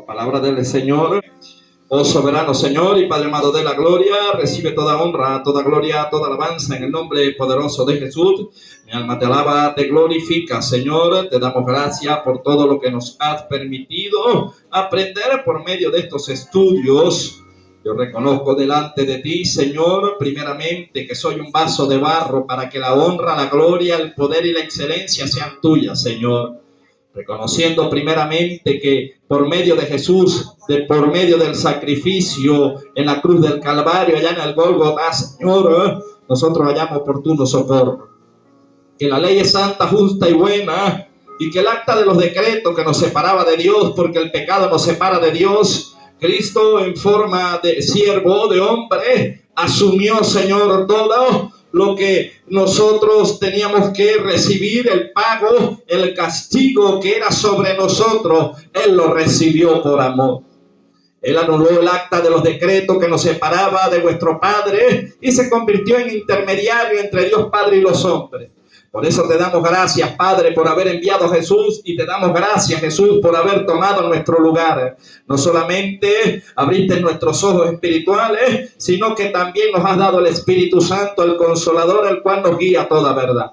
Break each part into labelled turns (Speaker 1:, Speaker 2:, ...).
Speaker 1: Palabra del Señor. Oh soberano Señor y Padre amado de la gloria, recibe toda honra, toda gloria, toda alabanza en el nombre poderoso de Jesús. Mi alma te alaba, te glorifica, Señor. Te damos gracias por todo lo que nos has permitido aprender por medio de estos estudios. Yo reconozco delante de ti, Señor, primeramente que soy un vaso de barro para que la honra, la gloria, el poder y la excelencia sean tuyas, Señor. Reconociendo primeramente que por medio de Jesús, por medio del sacrificio en la cruz del Calvario, allá en el Gólgota, Señor, nosotros hallamos oportuno socorro. Que la ley es santa, justa y buena, y que el acta de los decretos que nos separaba de Dios, porque el pecado nos separa de Dios, Cristo en forma de siervo, de hombre, asumió, Señor, todo lo que nosotros teníamos que recibir, el pago, el castigo que era sobre nosotros. Él lo recibió por amor. Él anuló el acta de los decretos que nos separaba de vuestro Padre y se convirtió en intermediario entre Dios Padre y los hombres. Por eso te damos gracias, Padre, por haber enviado a Jesús, y te damos gracias, Jesús, por haber tomado nuestro lugar. No solamente abriste nuestros ojos espirituales, sino que también nos has dado el Espíritu Santo, el Consolador, el cual nos guía a toda verdad.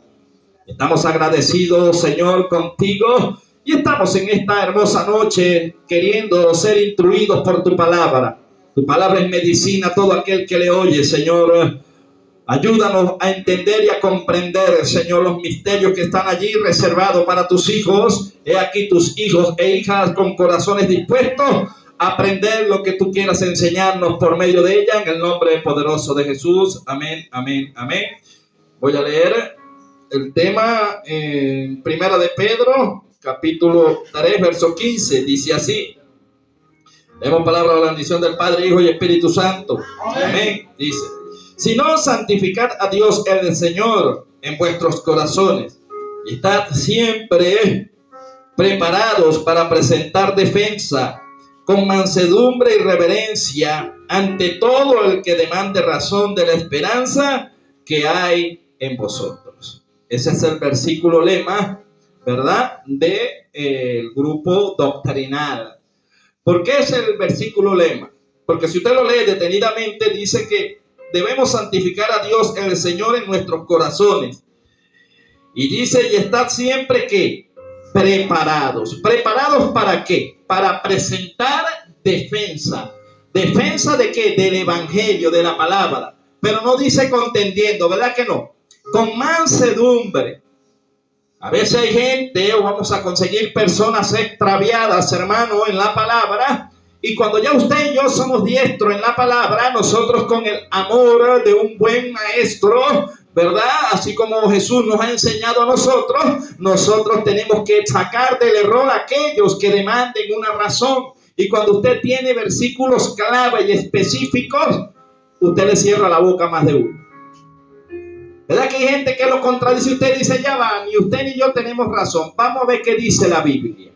Speaker 1: Estamos agradecidos, Señor, contigo, y estamos en esta hermosa noche queriendo ser instruidos por tu palabra. Tu palabra es medicina a todo aquel que le oye, Señor. Ayúdanos a entender y a comprender, Señor, los misterios que están allí reservados para tus hijos. He aquí tus hijos e hijas con corazones dispuestos a aprender lo que tú quieras enseñarnos por medio de ella, en el nombre poderoso de Jesús. Amén, amén, amén. Voy a leer el tema en Primera de Pedro, capítulo 3, verso 15. Dice así. Leemos palabra de la bendición del Padre, Hijo y Espíritu Santo. Amén. Dice: sino santificad a Dios el Señor en vuestros corazones, y estad siempre preparados para presentar defensa con mansedumbre y reverencia ante todo el que demande razón de la esperanza que hay en vosotros. Ese es el versículo lema, ¿verdad?, del grupo doctrinal. ¿Por qué es el versículo lema? Porque si usted lo lee detenidamente, dice que debemos santificar a Dios el Señor en nuestros corazones. Y dice, y estad siempre ¿qué? Preparados. ¿Preparados para qué? Para presentar defensa. ¿Defensa de qué? Del evangelio, de la palabra. Pero no dice contendiendo, ¿verdad que no? Con mansedumbre. A veces hay gente, o vamos a conseguir personas extraviadas, hermano, en la palabra. Y cuando ya usted y yo somos diestros en la palabra, nosotros con el amor de un buen maestro, ¿verdad? Así como Jesús nos ha enseñado a nosotros tenemos que sacar del error a aquellos que demanden una razón. Y cuando usted tiene versículos clave y específicos, usted le cierra la boca a más de uno. ¿Verdad que hay gente que lo contradice? Usted dice, ya va, ni usted ni yo tenemos razón. Vamos a ver qué dice la Biblia.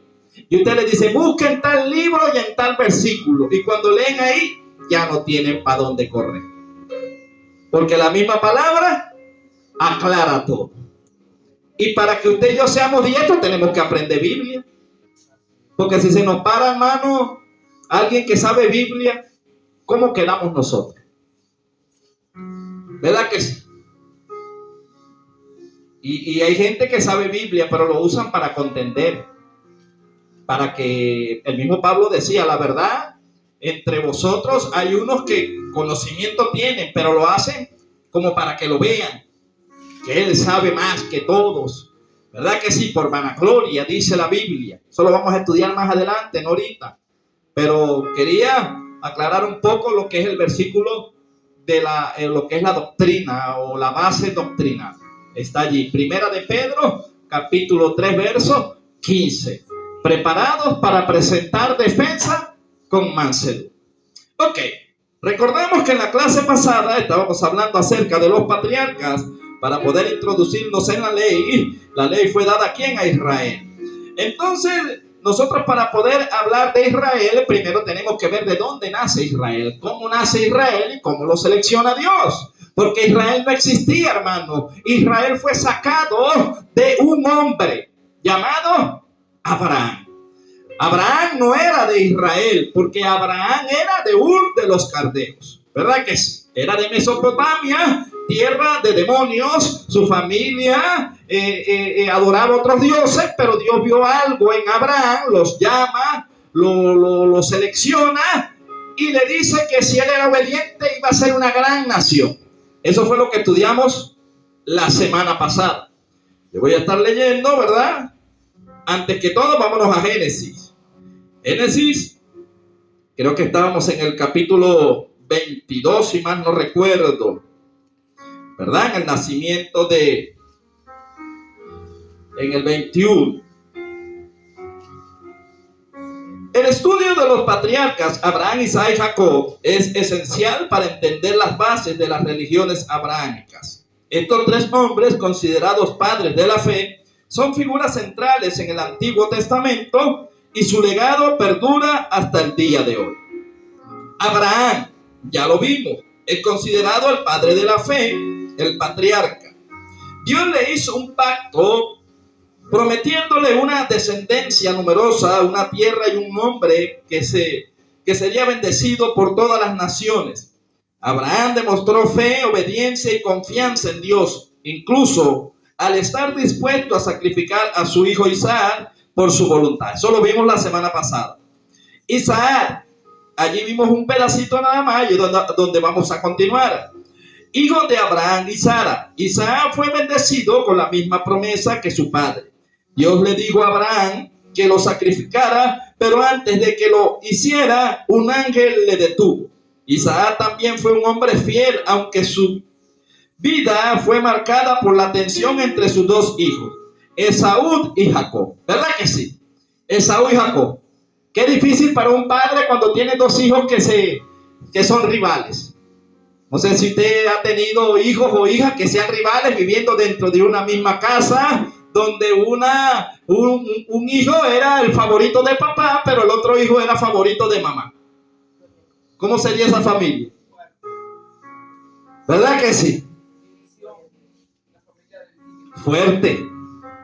Speaker 1: Y usted le dice, busquen tal libro y en tal versículo. Y cuando leen ahí, ya no tienen para dónde correr. Porque la misma palabra aclara todo. Y para que usted y yo seamos diestros, tenemos que aprender Biblia. Porque si se nos para, hermano, alguien que sabe Biblia, ¿cómo quedamos nosotros? ¿Verdad que sí? Y hay gente que sabe Biblia, pero lo usan para contender. Para que, el mismo Pablo decía, la verdad, entre vosotros hay unos que conocimiento tienen, pero lo hacen como para que lo vean, que él sabe más que todos. ¿Verdad que sí? Por vanagloria, dice la Biblia. Eso lo vamos a estudiar más adelante, no ahorita. Pero quería aclarar un poco lo que es el versículo de lo que es la doctrina o la base doctrinal. Está allí, Primera de Pedro, capítulo 3, verso 15. Preparados para presentar defensa con mansedumbre. Ok, recordemos que en la clase pasada estábamos hablando acerca de los patriarcas para poder introducirnos en la ley. La ley fue dada ¿a quién? A Israel. Entonces, nosotros para poder hablar de Israel, primero tenemos que ver de dónde nace Israel, cómo nace Israel y cómo lo selecciona Dios. Porque Israel no existía, hermano. Israel fue sacado de un hombre llamado Abraham. Abraham no era de Israel, porque Abraham era de Ur de los Caldeos, ¿verdad que sí? Era de Mesopotamia, tierra de demonios. Su familia adoraba a otros dioses, pero Dios vio algo en Abraham, los llama, lo selecciona y le dice que si él era obediente iba a ser una gran nación. Eso fue lo que estudiamos la semana pasada. Yo voy a estar leyendo, ¿verdad? Antes que todo, vámonos a Génesis. Génesis, creo que estábamos en el capítulo 22, si mal no recuerdo, ¿verdad? En el nacimiento en el 21. El estudio de los patriarcas Abraham, Isaac y Jacob es esencial para entender las bases de las religiones abrahámicas. Estos tres hombres, considerados padres de la fe, son figuras centrales en el Antiguo Testamento y su legado perdura hasta el día de hoy. Abraham, ya lo vimos, es considerado el padre de la fe, el patriarca. Dios le hizo un pacto prometiéndole una descendencia numerosa, una tierra y un nombre que sería bendecido por todas las naciones. Abraham demostró fe, obediencia y confianza en Dios, incluso al estar dispuesto a sacrificar a su hijo Isaac por su voluntad. Eso lo vimos la semana pasada. Isaac, allí vimos un pedacito nada más, y donde vamos a continuar. Hijo de Abraham y Sara. Isaac fue bendecido con la misma promesa que su padre. Dios le dijo a Abraham que lo sacrificara, pero antes de que lo hiciera, un ángel le detuvo. Isaac también fue un hombre fiel, aunque su vida fue marcada por la tensión entre sus dos hijos, Esaú y Jacob. ¿Verdad que sí? Esaú y Jacob. Qué difícil para un padre cuando tiene dos hijos que son rivales. No sé si usted ha tenido hijos o hijas que sean rivales viviendo dentro de una misma casa, donde un hijo era el favorito de papá, pero el otro hijo era favorito de mamá. ¿Cómo sería esa familia? ¿Verdad que sí? Fuerte.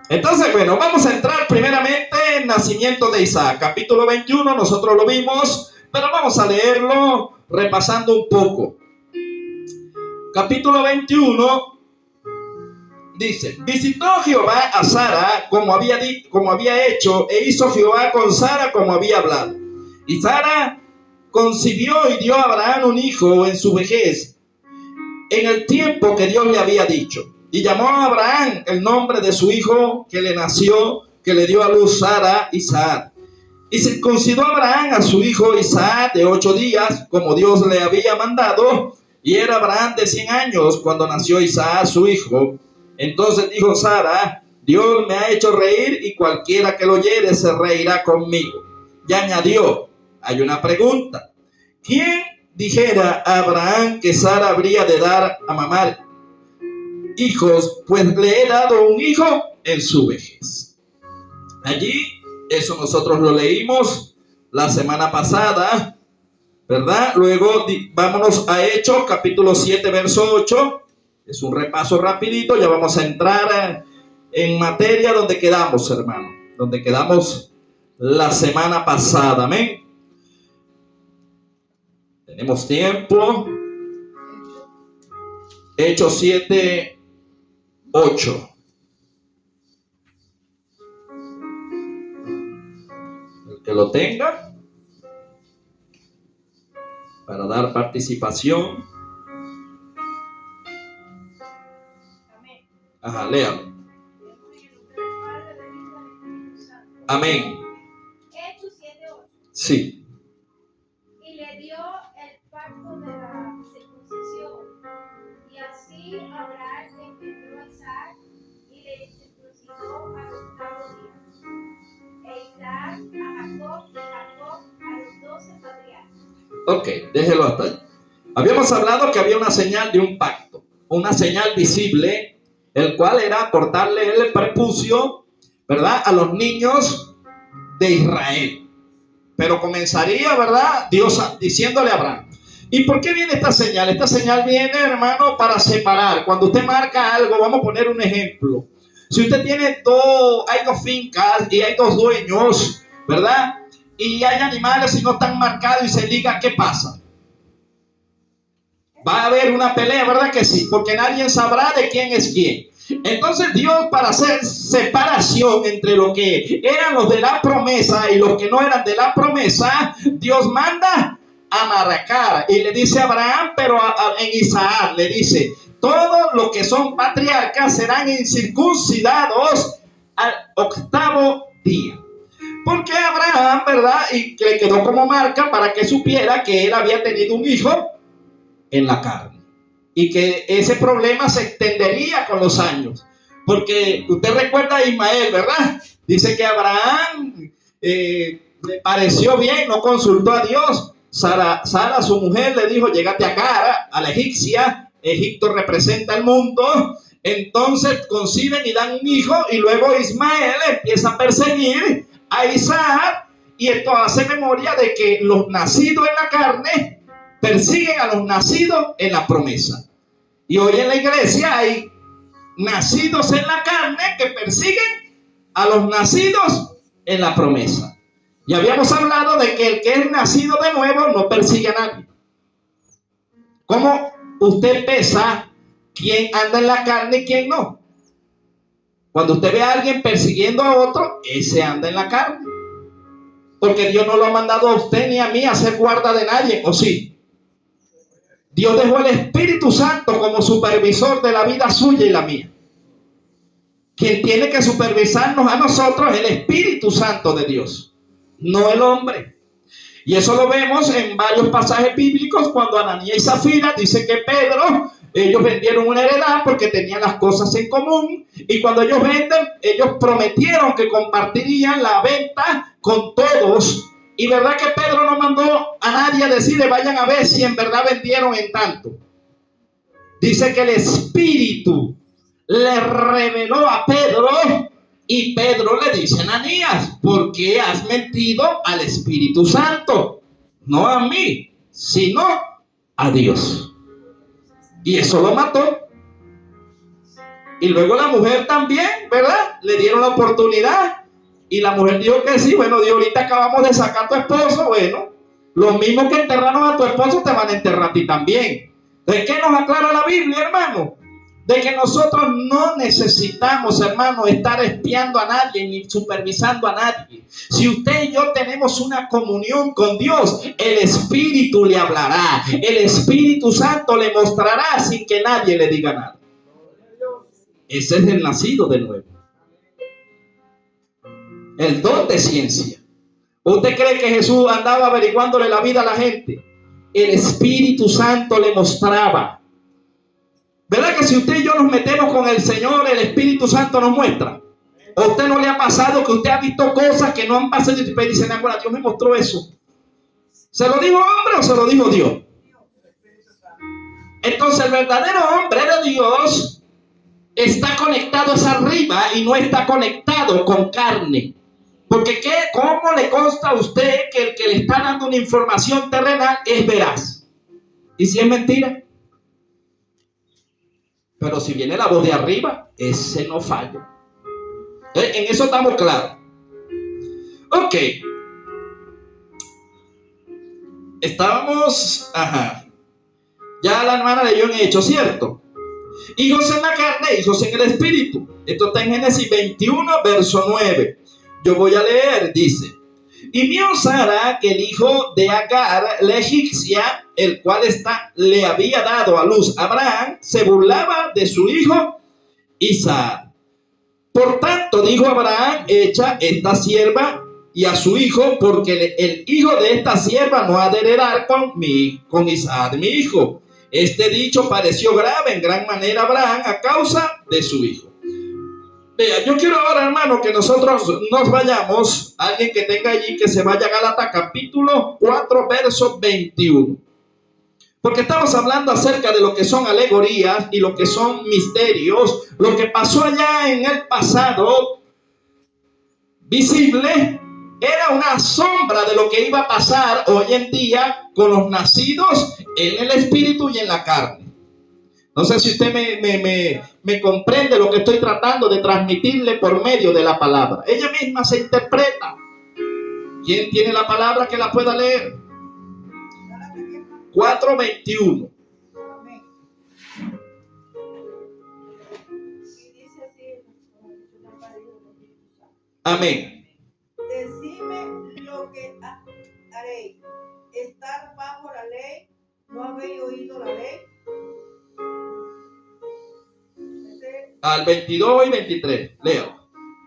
Speaker 1: Entonces, bueno, vamos a entrar primeramente en el nacimiento de Isaac. Capítulo 21, nosotros lo vimos, pero vamos a leerlo repasando un poco. Capítulo 21 dice: visitó Jehová a Sara como había hecho, e hizo Jehová con Sara como había hablado. Y Sara concibió y dio a Abraham un hijo en su vejez, en el tiempo que Dios le había dicho. Y llamó a Abraham el nombre de su hijo que le nació, que le dio a luz Sara, Isaac. Y circuncidó Abraham a su hijo Isaac de 8 días, como Dios le había mandado. Y era Abraham de 100 años cuando nació Isaac su hijo. Entonces dijo Sara: Dios me ha hecho reír, y cualquiera que lo oyere se reirá conmigo. Y añadió: hay una pregunta. ¿Quién dijera a Abraham que Sara habría de dar a mamar hijos? Pues le he dado un hijo en su vejez. Allí, eso nosotros lo leímos la semana pasada, ¿verdad? Luego vámonos a Hechos, capítulo 7, verso 8. Es un repaso rapidito, ya vamos a entrar en materia donde quedamos, hermano. Donde quedamos la semana pasada, amén. Tenemos tiempo. Hechos 7, 8. El que lo tenga, para dar participación. Ajá, léalo. Amén.
Speaker 2: Hechos 7:8.
Speaker 1: Sí.
Speaker 2: Y le dio el pacto de la circuncisión. Y así Abraham engendró a Isaac y le circuncidó al 8º día. E Isaac a Jacob y Jacob a los 12 patriarcas.
Speaker 1: Ok, déjelo hasta ahí. Habíamos hablado que había una señal de un pacto, una señal visible, el cual era cortarle el prepucio, ¿verdad?, a los niños de Israel. Pero comenzaría, ¿verdad?, Dios diciéndole a Abraham. ¿Y por qué viene esta señal? Esta señal viene, hermano, para separar. Cuando usted marca algo, vamos a poner un ejemplo. Si usted tiene hay dos fincas y hay dos dueños, ¿verdad? y hay animales y no están marcados y se liga, ¿qué pasa? Va a haber una pelea, ¿verdad que sí? Porque nadie sabrá de quién es quién. Entonces Dios, para hacer separación entre lo que eran los de la promesa y los que no eran de la promesa, Dios manda a marcar y le dice a Abraham, pero en Isaac le dice, todos los que son patriarcas serán incircuncidados al 8º día. Porque Abraham, ¿verdad? Y le quedó como marca para que supiera que él había tenido un hijo en la carne y que ese problema se extendería con los años, porque usted recuerda a Ismael, ¿verdad? Dice que Abraham le pareció bien, no consultó a Dios. Sara, su mujer, le dijo, llégate acá a la egipcia. Egipto representa el mundo. Entonces conciben y dan un hijo, y luego Ismael empieza a perseguir a Isaac, y esto hace memoria de que los nacidos en la carne persiguen a los nacidos en la promesa. Y hoy en la iglesia hay nacidos en la carne que persiguen a los nacidos en la promesa. Y habíamos hablado de que el que es nacido de nuevo no persigue a nadie. ¿Cómo usted pesa quién anda en la carne y quién no? Cuando usted ve a alguien persiguiendo a otro, ese anda en la carne. Porque Dios no lo ha mandado a usted ni a mí a ser guarda de nadie, ¿o sí? Dios dejó el Espíritu Santo como supervisor de la vida suya y la mía. Quien tiene que supervisarnos a nosotros es el Espíritu Santo de Dios, no el hombre. Y eso lo vemos en varios pasajes bíblicos, cuando Ananías y Zafira dice que Pedro, ellos vendieron una heredad porque tenían las cosas en común, y cuando ellos venden, ellos prometieron que compartirían la venta con todos. Y verdad que Pedro no mandó a nadie a decirle, vayan a ver si en verdad vendieron en tanto. Dice que el Espíritu le reveló a Pedro, y Pedro le dice a Ananías, ¿por qué has mentido al Espíritu Santo? No a mí, sino a Dios. Y eso lo mató. Y luego la mujer también, ¿verdad? Le dieron la oportunidad. Y la mujer dijo que sí. Bueno, Dios, ahorita acabamos de sacar a tu esposo. Bueno, los mismos que enterraron a tu esposo te van a enterrar a ti también. ¿De qué nos aclara la Biblia, hermano? De que nosotros no necesitamos, hermano, estar espiando a nadie ni supervisando a nadie. Si usted y yo tenemos una comunión con Dios, el Espíritu le hablará. El Espíritu Santo le mostrará sin que nadie le diga nada. Ese es el nacido de nuevo. El don de ciencia. ¿Usted cree que Jesús andaba averiguándole la vida a la gente? El Espíritu Santo le mostraba. ¿Verdad que si usted y yo nos metemos con el Señor, el Espíritu Santo nos muestra? ¿A usted no le ha pasado que usted ha visto cosas que no han pasado y usted dice, bueno, Dios me mostró eso? ¿Se lo dijo hombre o se lo dijo Dios? Entonces el verdadero hombre de Dios está conectado hacia arriba y no está conectado con carne. Porque ¿cómo le consta a usted que el que le está dando una información terrenal es veraz? ¿Y si es mentira? Pero si viene la voz de arriba, ese no falla. En eso estamos claros. Ok. Estábamos, ya la hermana leyó en Hechos, ¿cierto? Hijos en la carne, hijos en el espíritu. Esto está en Génesis 21, verso 9. Yo voy a leer, dice: y vio Sara que el hijo de Agar, la egipcia, el cual le había dado a luz a Abraham, se burlaba de su hijo Isaac. Por tanto, dijo Abraham, echa esta sierva y a su hijo, porque el hijo de esta sierva no ha de heredar con Isaac, mi hijo. Este dicho pareció grave en gran manera a Abraham a causa de su hijo. Vea, yo quiero ahora, hermano, que nosotros nos vayamos, alguien que tenga allí, que se vaya a Gálatas capítulo 4, verso 21. Porque estamos hablando acerca de lo que son alegorías y lo que son misterios, lo que pasó allá en el pasado visible, era una sombra de lo que iba a pasar hoy en día con los nacidos en el espíritu y en la carne. No sé si usted me comprende lo que estoy tratando de transmitirle por medio de la palabra. Ella misma se interpreta. ¿Quién tiene la palabra que la pueda leer? 4:21.
Speaker 3: Amén. Y dice así,
Speaker 1: Amén.
Speaker 3: decime lo que haréis. Estar bajo la ley, ¿no habéis oído la ley?
Speaker 1: Al 22 y 23. Leo.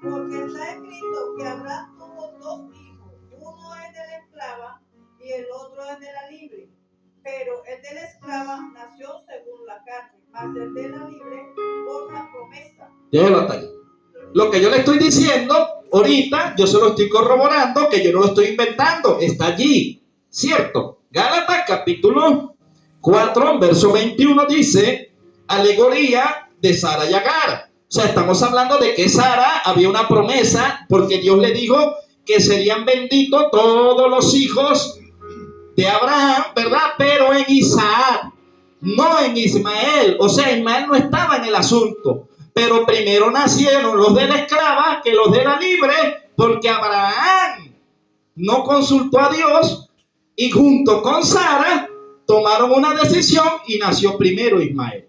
Speaker 3: Porque está escrito que Abraham tuvo dos hijos, uno es de la esclava y el otro es de la libre. Pero el de la esclava nació según la carne, mas el de la libre por la promesa.
Speaker 1: Déjelo hasta ahí. Lo que yo le estoy diciendo ahorita, yo se lo estoy corroborando, que yo no lo estoy inventando, está allí, ¿cierto? Gálatas capítulo 4, verso 21 dice, alegoría de Sara y Agar. O sea, estamos hablando de que Sara había una promesa, porque Dios le dijo que serían benditos todos los hijos de Abraham, ¿verdad? Pero en Isaac, no en Ismael. O sea, Ismael no estaba en el asunto. Pero primero nacieron los de la esclava que los de la libre, porque Abraham no consultó a Dios y junto con Sara tomaron una decisión y nació primero Ismael.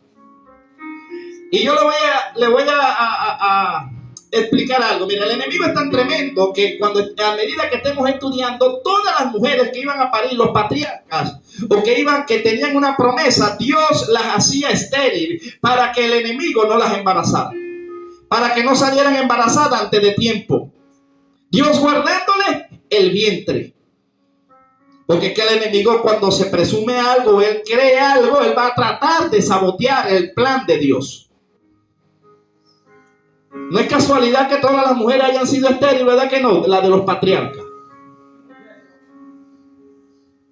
Speaker 1: Y yo le voy a explicar algo. Mira, el enemigo es tan tremendo que a medida que estemos estudiando, todas las mujeres que iban a parir, los patriarcas, o que tenían una promesa, Dios las hacía estéril para que el enemigo no las embarazara, para que no salieran embarazadas antes de tiempo. Dios guardándole el vientre. Porque es que el enemigo, cuando se presume algo, él cree algo, él va a tratar de sabotear el plan de Dios. No es casualidad que todas las mujeres hayan sido estériles, ¿verdad que no? La de los patriarcas.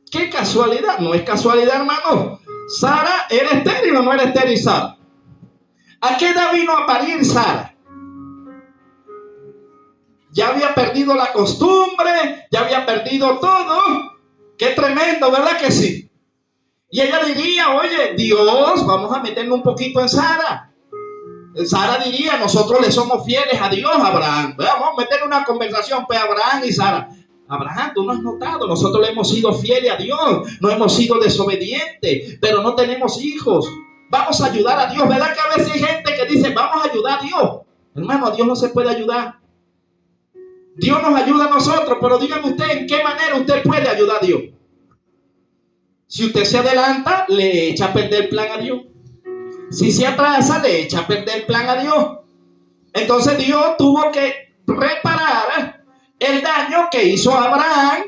Speaker 1: ¿Qué casualidad? No es casualidad, hermano. ¿Sara era estéril o no era estéril Sara? ¿A qué edad vino a parir Sara? Ya había perdido la costumbre, ya había perdido todo. Qué tremendo, ¿verdad que sí? Y ella diría, oye, Dios, vamos a meternos un poquito en Sara. Sara diría, nosotros le somos fieles a Dios, Abraham. Vamos a meter una conversación, pues Abraham y Sara. Abraham, tú no has notado, nosotros le hemos sido fieles a Dios, no hemos sido desobedientes, pero no tenemos hijos. Vamos a ayudar a Dios. ¿Verdad que a veces hay gente que dice, vamos a ayudar a Dios? Hermano, a Dios no se puede ayudar. Dios nos ayuda a nosotros, pero dígame usted en qué manera usted puede ayudar a Dios. Si usted se adelanta, le echa a perder el plan a Dios. Si se atrasa, le echa a perder el plan a Dios. Entonces Dios tuvo que reparar el daño que hizo Abraham,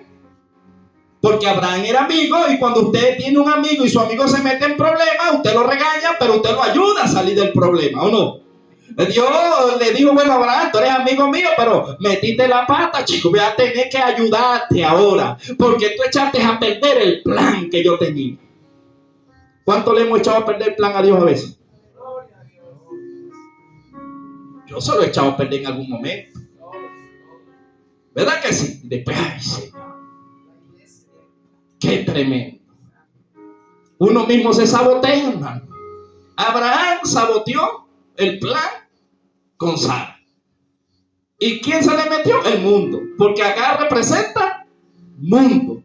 Speaker 1: porque Abraham era amigo, y cuando usted tiene un amigo y su amigo se mete en problemas, usted lo regaña, pero usted lo ayuda a salir del problema, ¿o no? Dios le dijo, bueno, Abraham, tú eres amigo mío, pero metiste la pata, chico, voy a tener que ayudarte ahora, porque tú echaste a perder el plan que yo tenía. ¿Cuánto le hemos echado a perder el plan a Dios a veces? Yo se lo he echado a perder en algún momento. ¿Verdad que sí? Después, ay, Señor, qué tremendo. Uno mismo se sabotea, hermano. Abraham saboteó el plan con Sara. ¿Y quién se le metió? El mundo. Porque acá representa mundo.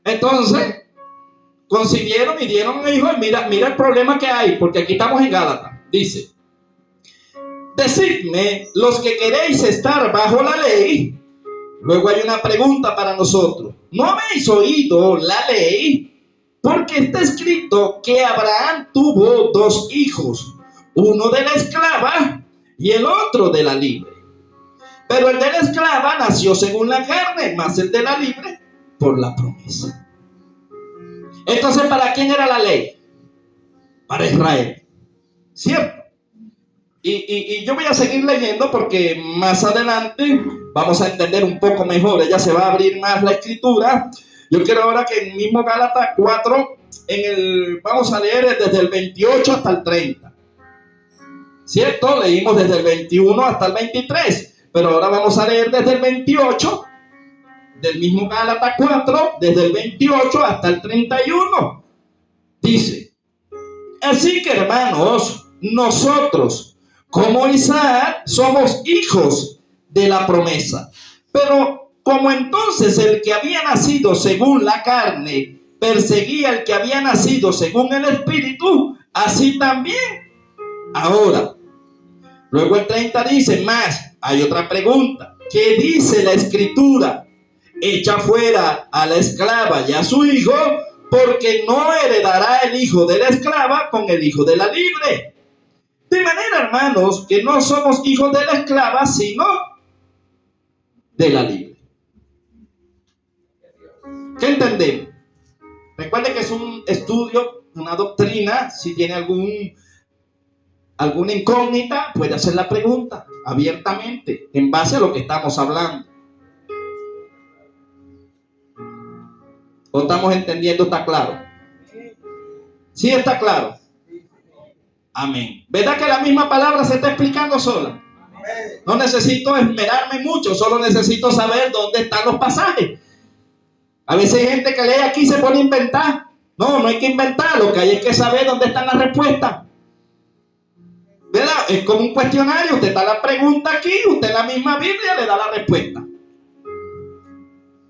Speaker 1: Entonces, concibieron y dieron un hijo. Y mira el problema que hay, porque aquí estamos en Gálatas. Dice, decidme los que queréis estar bajo la ley. Luego hay una pregunta para nosotros. ¿No habéis oído la ley? Porque está escrito que Abraham tuvo dos hijos, uno de la esclava y el otro de la libre. Pero el de la esclava nació según la carne, más el de la libre por la promesa. Entonces, ¿para quién era la ley? Para Israel, ¿cierto? Y yo voy a seguir leyendo porque más adelante vamos a entender un poco mejor. Ella se va a abrir más la escritura. Yo quiero ahora que en el mismo Gálatas 4, vamos a leer desde el 28 hasta el 30. ¿Cierto? Leímos desde el 21 hasta el 23. Pero ahora vamos a leer desde el 28, del mismo Gálatas 4, desde el 28 hasta el 31. Dice, así que hermanos, nosotros, como Isaac, somos hijos de la promesa. Pero Como entonces el que había nacido según la carne perseguía al que había nacido según el Espíritu, así también ahora. Luego el 30 dice, más, hay otra pregunta. ¿Qué dice la Escritura? Echa fuera a la esclava y a su hijo, porque no heredará el hijo de la esclava con el hijo de la libre. De manera, hermanos, que no somos hijos de la esclava, sino de la libre. ¿Qué entendemos? Recuerde que es un estudio, una doctrina. Si tiene alguna incógnita, puede hacer la pregunta abiertamente en base a lo que estamos hablando. ¿O estamos entendiendo? ¿Está claro? ¿Sí está claro? Amén. ¿Verdad que la misma palabra se está explicando sola? No necesito esmerarme mucho, solo necesito saber dónde están los pasajes. A veces hay gente que lee aquí y se pone a inventar. No, no hay que inventar, lo que hay es que saber dónde están las respuestas. ¿Verdad? Es como un cuestionario, usted da la pregunta aquí, usted en la misma Biblia le da la respuesta.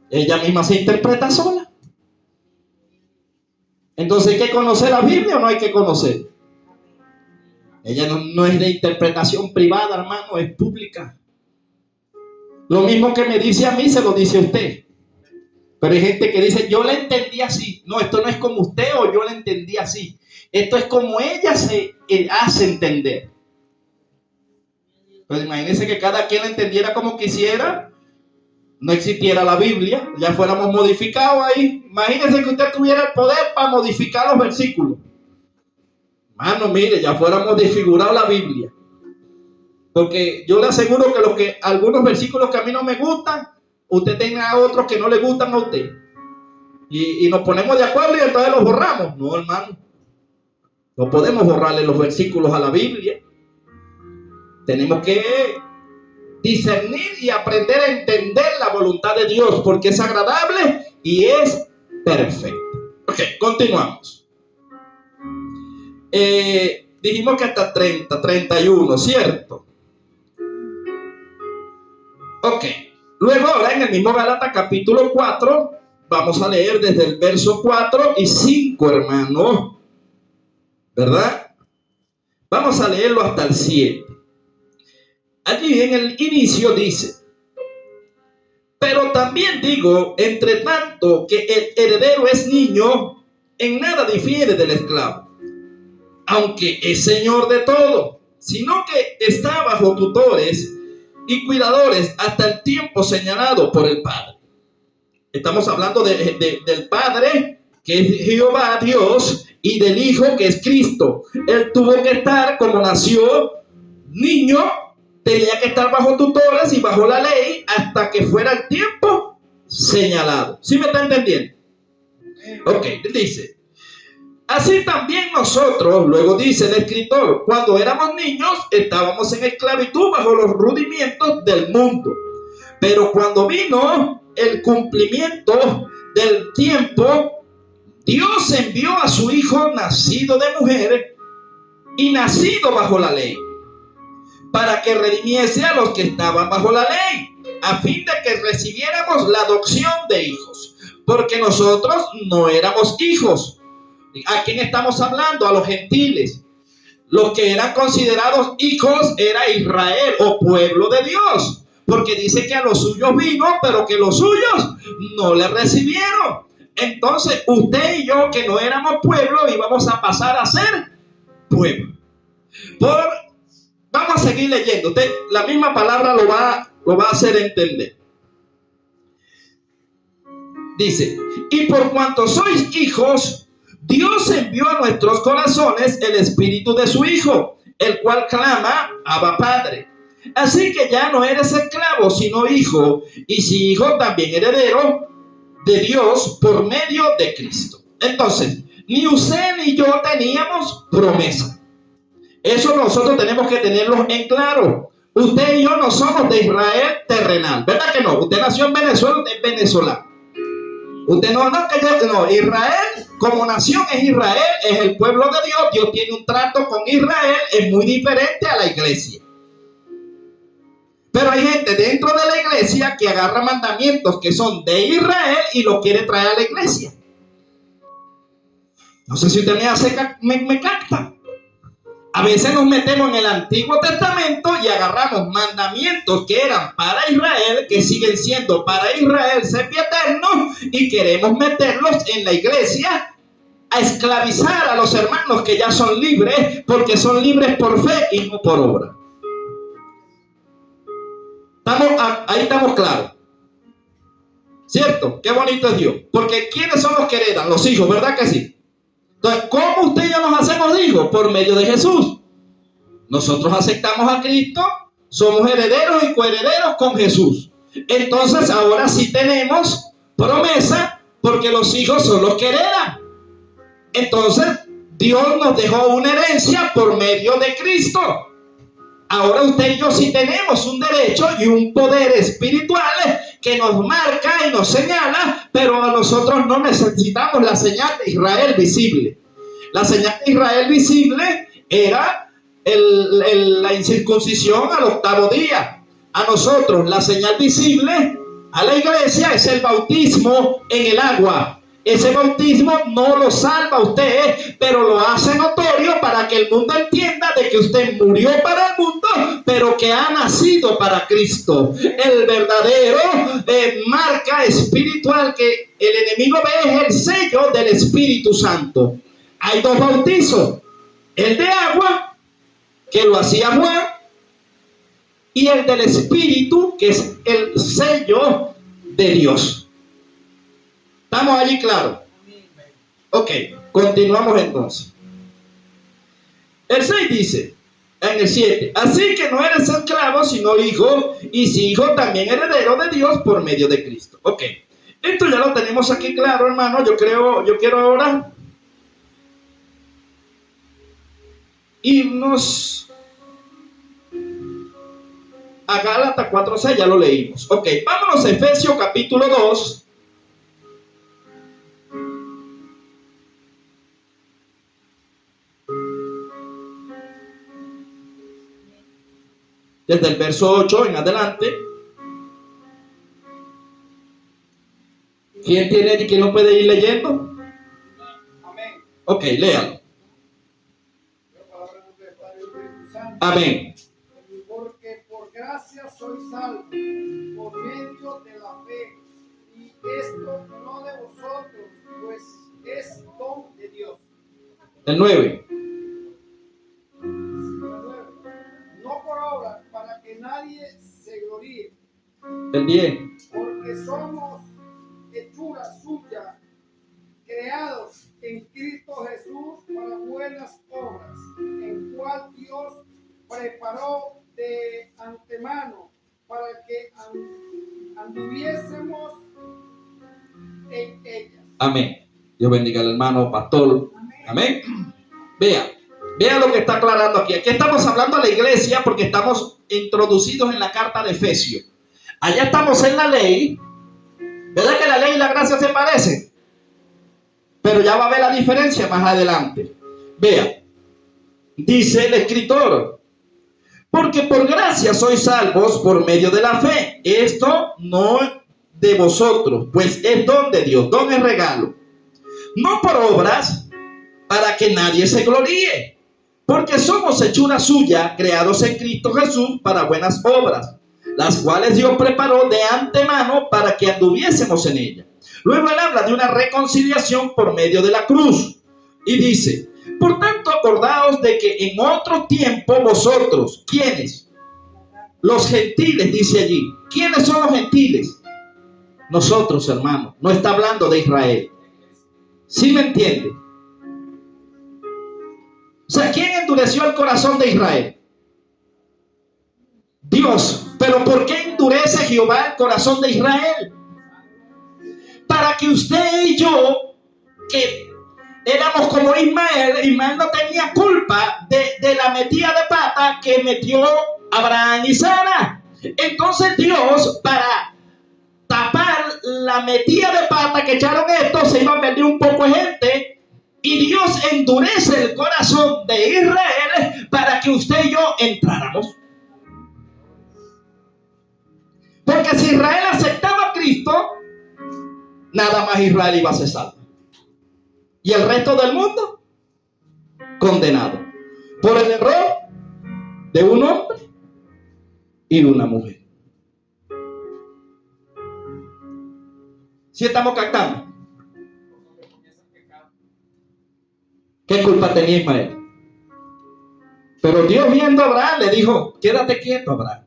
Speaker 1: Ella misma se interpreta sola. Entonces, ¿hay que conocer la Biblia o no hay que conocer? Ella no es de interpretación privada, hermano, es pública. Lo mismo que me dice a mí, se lo dice a usted. Pero hay gente que dice, yo la entendí así. No, esto no es como usted o yo la entendí así. Esto es como ella se hace entender. Pues imagínense que cada quien la entendiera como quisiera. No existiera la Biblia, ya fuéramos modificados ahí. Imagínense que usted tuviera el poder para modificar los versículos. Mano, mire, ya fuéramos desfigurados la Biblia. Porque yo le aseguro que algunos versículos que a mí no me gustan, usted tenga otros que no le gustan a usted. Y nos ponemos de acuerdo y entonces los borramos. No, hermano. No podemos borrarle los versículos a la Biblia. Tenemos que discernir y aprender a entender la voluntad de Dios, porque es agradable y es perfecto. Ok, continuamos. Dijimos que hasta 30, 31, ¿cierto? Ok. Luego ahora en el mismo Gálatas capítulo 4, vamos a leer desde el verso 4 y 5, hermano. ¿Verdad? Vamos a leerlo hasta el 7. Allí en el inicio dice, pero también digo, entre tanto que el heredero es niño, en nada difiere del esclavo, aunque es señor de todo, sino que está bajo tutores y cuidadores hasta el tiempo señalado por el Padre. Estamos hablando del Padre, que es Jehová Dios, y del Hijo, que es Cristo. Él tuvo que estar, como nació niño, tenía que estar bajo tutores y bajo la ley hasta que fuera el tiempo señalado. ¿Sí me está entendiendo? Ok, dice, así también nosotros, luego dice el escritor, cuando éramos niños estábamos en esclavitud bajo los rudimientos del mundo. Pero cuando vino el cumplimiento del tiempo, Dios envió a su Hijo nacido de mujer y nacido bajo la ley, para que redimiese a los que estaban bajo la ley, a fin de que recibiéramos la adopción de hijos, porque nosotros no éramos hijos. ¿A quién estamos hablando? A los gentiles. Los que eran considerados hijos era Israel o pueblo de Dios, porque dice que a los suyos vino, pero que los suyos no le recibieron. Entonces usted y yo, que no éramos pueblo, íbamos a pasar a ser pueblo. Vamos a seguir leyendo. Usted, la misma palabra lo va a hacer entender. Dice, y por cuanto sois hijos, Dios envió a nuestros corazones el espíritu de su Hijo, el cual clama, Abba Padre. Así que ya no eres esclavo, sino hijo, y si hijo, también heredero de Dios por medio de Cristo. Entonces, ni usted ni yo teníamos promesa. Eso nosotros tenemos que tenerlo en claro. Usted y yo no somos de Israel terrenal, ¿verdad que no? Usted nació en Venezuela, usted es venezolano. Usted no, Israel como nación es Israel, es el pueblo de Dios. Dios tiene un trato con Israel, es muy diferente a la iglesia. Pero hay gente dentro de la iglesia que agarra mandamientos que son de Israel y los quiere traer a la iglesia. No sé si usted me capta. A veces nos metemos en el Antiguo Testamento y agarramos mandamientos que eran para Israel, que siguen siendo para Israel sempiternos, y queremos meterlos en la iglesia a esclavizar a los hermanos que ya son libres, porque son libres por fe y no por obra. Ahí estamos claros. ¿Cierto? Qué bonito es Dios. Porque ¿quiénes son los que heredan? Los hijos, ¿verdad que sí? Entonces, ¿cómo usted y yo nos hacemos hijos? Por medio de Jesús. Nosotros aceptamos a Cristo, somos herederos y coherederos con Jesús. Entonces, ahora sí tenemos promesa, porque los hijos son los que heredan. Entonces, Dios nos dejó una herencia por medio de Cristo. Ahora usted y yo sí tenemos un derecho y un poder espiritual que nos marca y nos señala, pero a nosotros no necesitamos la señal de Israel visible. La señal de Israel visible era la incircuncisión al 8º día. A nosotros la señal visible a la iglesia es el bautismo en el agua. Ese bautismo no lo salva a usted, pero lo hace notorio para que el mundo entienda de que usted murió para el mundo, pero que ha nacido para Cristo. El verdadero marca espiritual que el enemigo ve es el sello del Espíritu Santo. Hay 2 bautizos: el de agua, que lo hacía Juan, y el del Espíritu, que es el sello de Dios. ¿Estamos allí claros? Ok, continuamos entonces. El 6 dice, en el 7, así que no eres esclavo, sino hijo, y si hijo también heredero de Dios por medio de Cristo. Ok, esto ya lo tenemos aquí claro, hermano. Yo quiero ahora irnos a Gálatas 4:6, ya lo leímos. Ok, vámonos a Efesios capítulo 2. Desde el verso 8 en adelante. ¿Quién tiene y quién no puede ir leyendo?
Speaker 3: Amén.
Speaker 1: Ok, léalo. Amén.
Speaker 4: Porque por gracia sois salvos por medio de la fe, y esto no de vosotros, pues es don de Dios.
Speaker 1: El 9.
Speaker 4: No por obra, para que nadie se gloríe.
Speaker 1: El 10.
Speaker 4: Porque somos hechura suya, creados en Cristo Jesús para buenas obras, en cual Dios preparó de antemano para que anduviésemos en ellas.
Speaker 1: Amén. Dios bendiga al hermano pastor. Amén. Vea lo que está aclarando aquí. Aquí estamos hablando a la iglesia porque estamos introducidos en la carta de Efesios. Allá estamos en la ley. ¿Verdad que la ley y la gracia se parecen? Pero ya va a ver la diferencia más adelante. Vea, dice el escritor, porque por gracia sois salvos por medio de la fe. Esto no de vosotros, pues es don de Dios. Don es regalo. No por obras, para que nadie se gloríe. Porque somos hechura suya, creados en Cristo Jesús para buenas obras, las cuales Dios preparó de antemano para que anduviésemos en ella. Luego él habla de una reconciliación por medio de la cruz. Y dice, por tanto acordaos de que en otro tiempo vosotros, ¿quiénes? Los gentiles, dice allí. ¿Quiénes son los gentiles? Nosotros, hermanos. No está hablando de Israel. ¿Sí me entiende? O sea, ¿quién endureció el corazón de Israel? Dios. Pero ¿por qué endurece Jehová el corazón de Israel? Para que usted y yo, que éramos como Ismael no tenía culpa de la metida de pata que metió Abraham y Sara. Entonces Dios, para tapar la metida de pata que echaron estos, se iba a perder un poco de gente. Y Dios endurece el corazón de Israel para que usted y yo entráramos. Porque si Israel aceptaba a Cristo, nada más Israel iba a ser salvo. Y el resto del mundo, condenado. Por el error de un hombre y de una mujer. ¿Sí estamos captando? ¿Qué culpa tenía Ismael? Pero Dios, viendo a Abraham, le dijo: quédate quieto, Abraham,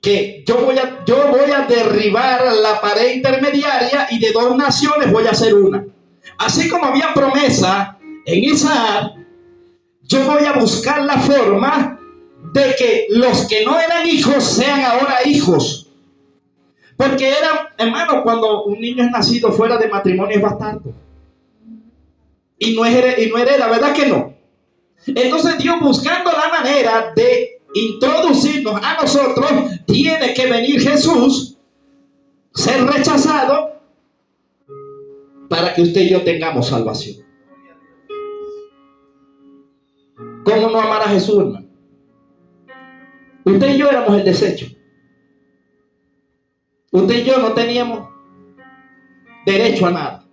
Speaker 1: que yo voy a derribar la pared intermediaria y de dos naciones voy a hacer una. Así como había promesa en Isaac, yo voy a buscar la forma de que los que no eran hijos sean ahora hijos. Porque hermano, cuando un niño es nacido fuera de matrimonio es bastardo. Y no hereda, ¿verdad que no? Entonces Dios, buscando la manera de introducirnos a nosotros, tiene que venir Jesús, ser rechazado, para que usted y yo tengamos salvación. ¿Cómo no amar a Jesús, hermano? Usted y yo éramos el desecho. Usted y yo no teníamos derecho a nada.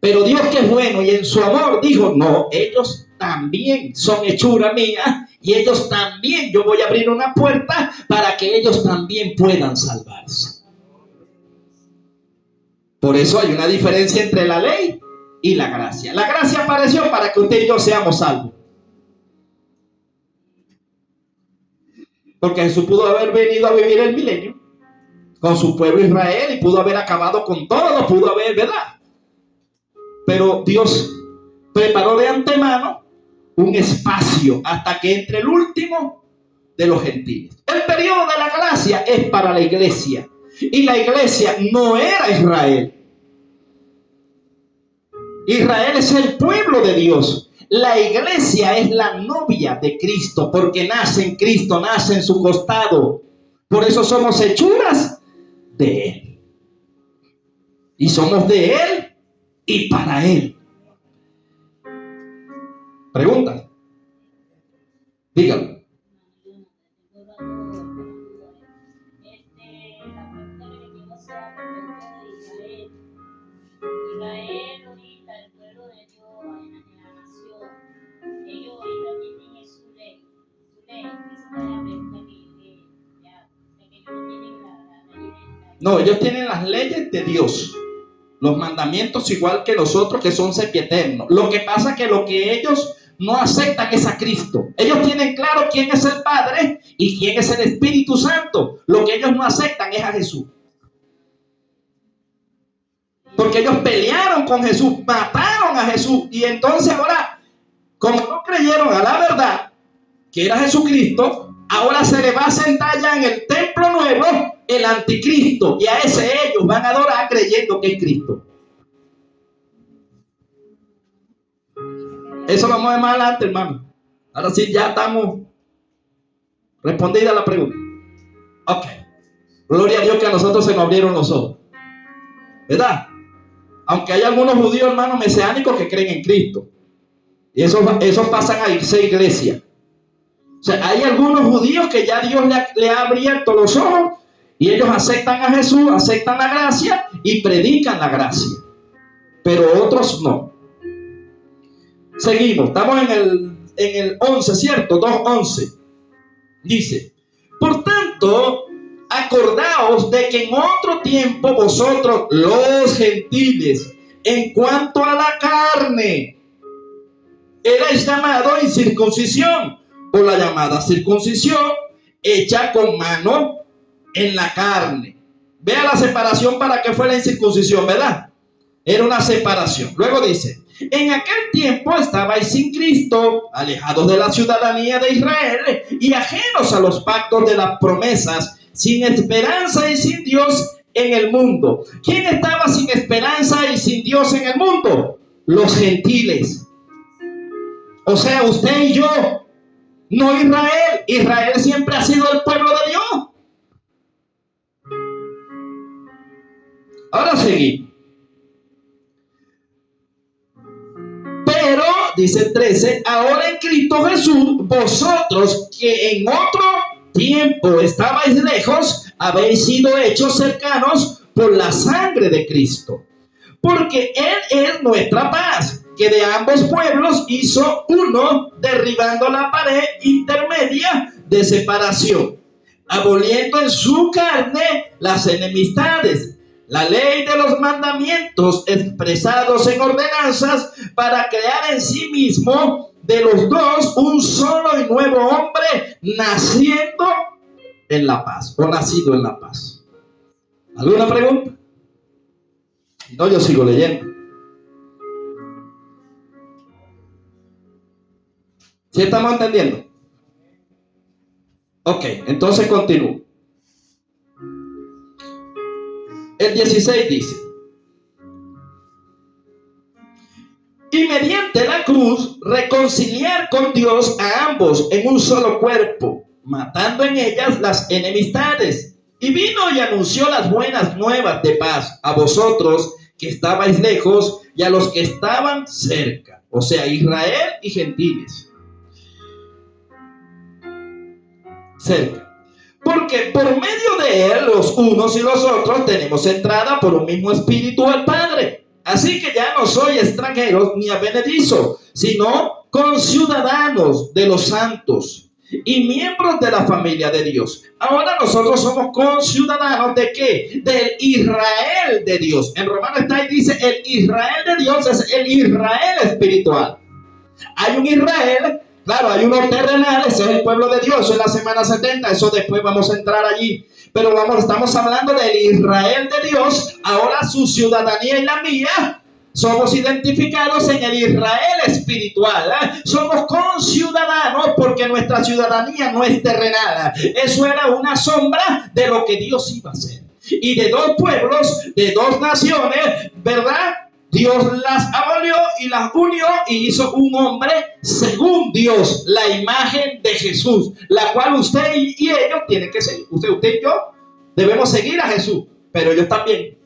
Speaker 1: Pero Dios, que es bueno y en su amor, dijo: no, ellos también son hechura mía, y ellos también, yo voy a abrir una puerta para que ellos también puedan salvarse. Por eso hay una diferencia entre la ley y la gracia. La gracia apareció para que usted y yo seamos salvos. Porque Jesús pudo haber venido a vivir el milenio con su pueblo Israel y pudo haber acabado con todo, pudo haber, ¿verdad? Pero Dios preparó de antemano un espacio hasta que entre el último de los gentiles. El periodo de la gracia es para la iglesia. Y la iglesia no era Israel. Israel es el pueblo de Dios. La iglesia es la novia de Cristo, porque nace en Cristo, nace en su costado. Por eso somos hechuras de Él. Y somos de Él y para Él. Pregunta. Dígalo.
Speaker 5: Israel ahorita, el pueblo de Dios en la nación, ellos ahorita tienen su ley, esa es la pregunta que ellos no tienen la ley.
Speaker 1: No, ellos tienen las leyes de Dios, los mandamientos igual que nosotros, que son sempiternos. Lo que pasa es que lo que ellos no aceptan es a Cristo. Ellos tienen claro quién es el Padre y quién es el Espíritu Santo. Lo que ellos no aceptan es a Jesús. Porque ellos pelearon con Jesús, mataron a Jesús. Y entonces ahora, como no creyeron a la verdad, que era Jesucristo, ahora se le va a sentar ya en el templo nuevo el anticristo. Y a ese ellos van a adorar creyendo que es Cristo. Eso lo vamos a ver más adelante, hermano. Ahora sí, ya estamos respondida la pregunta. Ok. Gloria a Dios que a nosotros se nos abrieron los ojos. ¿Verdad? Aunque hay algunos judíos, hermanos, mesiánicos que creen en Cristo. Y esos pasan a irse a iglesia. O sea, hay algunos judíos que ya Dios le ha abierto los ojos y ellos aceptan a Jesús, aceptan la gracia y predican la gracia. Pero otros no. Seguimos, estamos en el 11, ¿cierto? 2:11. Dice: por tanto, acordaos de que en otro tiempo vosotros, los gentiles, en cuanto a la carne, erais llamados incircuncisión, por la llamada circuncisión hecha con mano en la carne. Vea la separación para qué fue la incircuncisión, ¿verdad? Era una separación. Luego dice: en aquel tiempo estabais sin Cristo, alejados de la ciudadanía de Israel y ajenos a los pactos de las promesas, sin esperanza y sin Dios en el mundo. ¿Quién estaba sin esperanza y sin Dios en el mundo? Los gentiles. O sea, usted y yo, no Israel. Israel siempre ha sido el pueblo de Dios. Ahora seguimos. Pero, dice el 13, ahora en Cristo Jesús, vosotros que en otro tiempo estabais lejos, habéis sido hechos cercanos por la sangre de Cristo. Porque Él es nuestra paz, que de ambos pueblos hizo uno, derribando la pared intermedia de separación, aboliendo en su carne las enemistades, la ley de los mandamientos expresados en ordenanzas, para crear en sí mismo de los dos un solo y nuevo hombre, naciendo en la paz, o nacido en la paz. ¿Alguna pregunta? Si no, yo sigo leyendo. ¿Sí estamos entendiendo? Ok, entonces continúo. El 16 dice: y mediante la cruz reconciliar con Dios a ambos en un solo cuerpo, matando en ellas las enemistades. Y vino y anunció las buenas nuevas de paz a vosotros que estabais lejos y a los que estaban cerca, o sea, Israel y gentiles. Cerca. Porque por medio de él, los unos y los otros, tenemos entrada por un mismo espíritu al Padre. Así que ya no soy extranjeros ni advenedizos, sino conciudadanos de los santos y miembros de la familia de Dios. Ahora nosotros somos conciudadanos ¿de qué? Del Israel de Dios. En Romanos está y dice, el Israel de Dios es el Israel espiritual. Hay un Israel, claro, hay uno terrenal, ese es el pueblo de Dios, en la semana 70, eso después vamos a entrar allí. Pero estamos hablando del Israel de Dios. Ahora su ciudadanía y la mía, somos identificados en el Israel espiritual. Somos conciudadanos porque nuestra ciudadanía no es terrenal. Eso era una sombra de lo que Dios iba a hacer. Y de dos pueblos, de dos naciones, ¿verdad? Dios las abolió y las unió y hizo un hombre según Dios, la imagen de Jesús, la cual usted y ellos tienen que seguir. Usted y yo debemos seguir a Jesús, pero ellos también.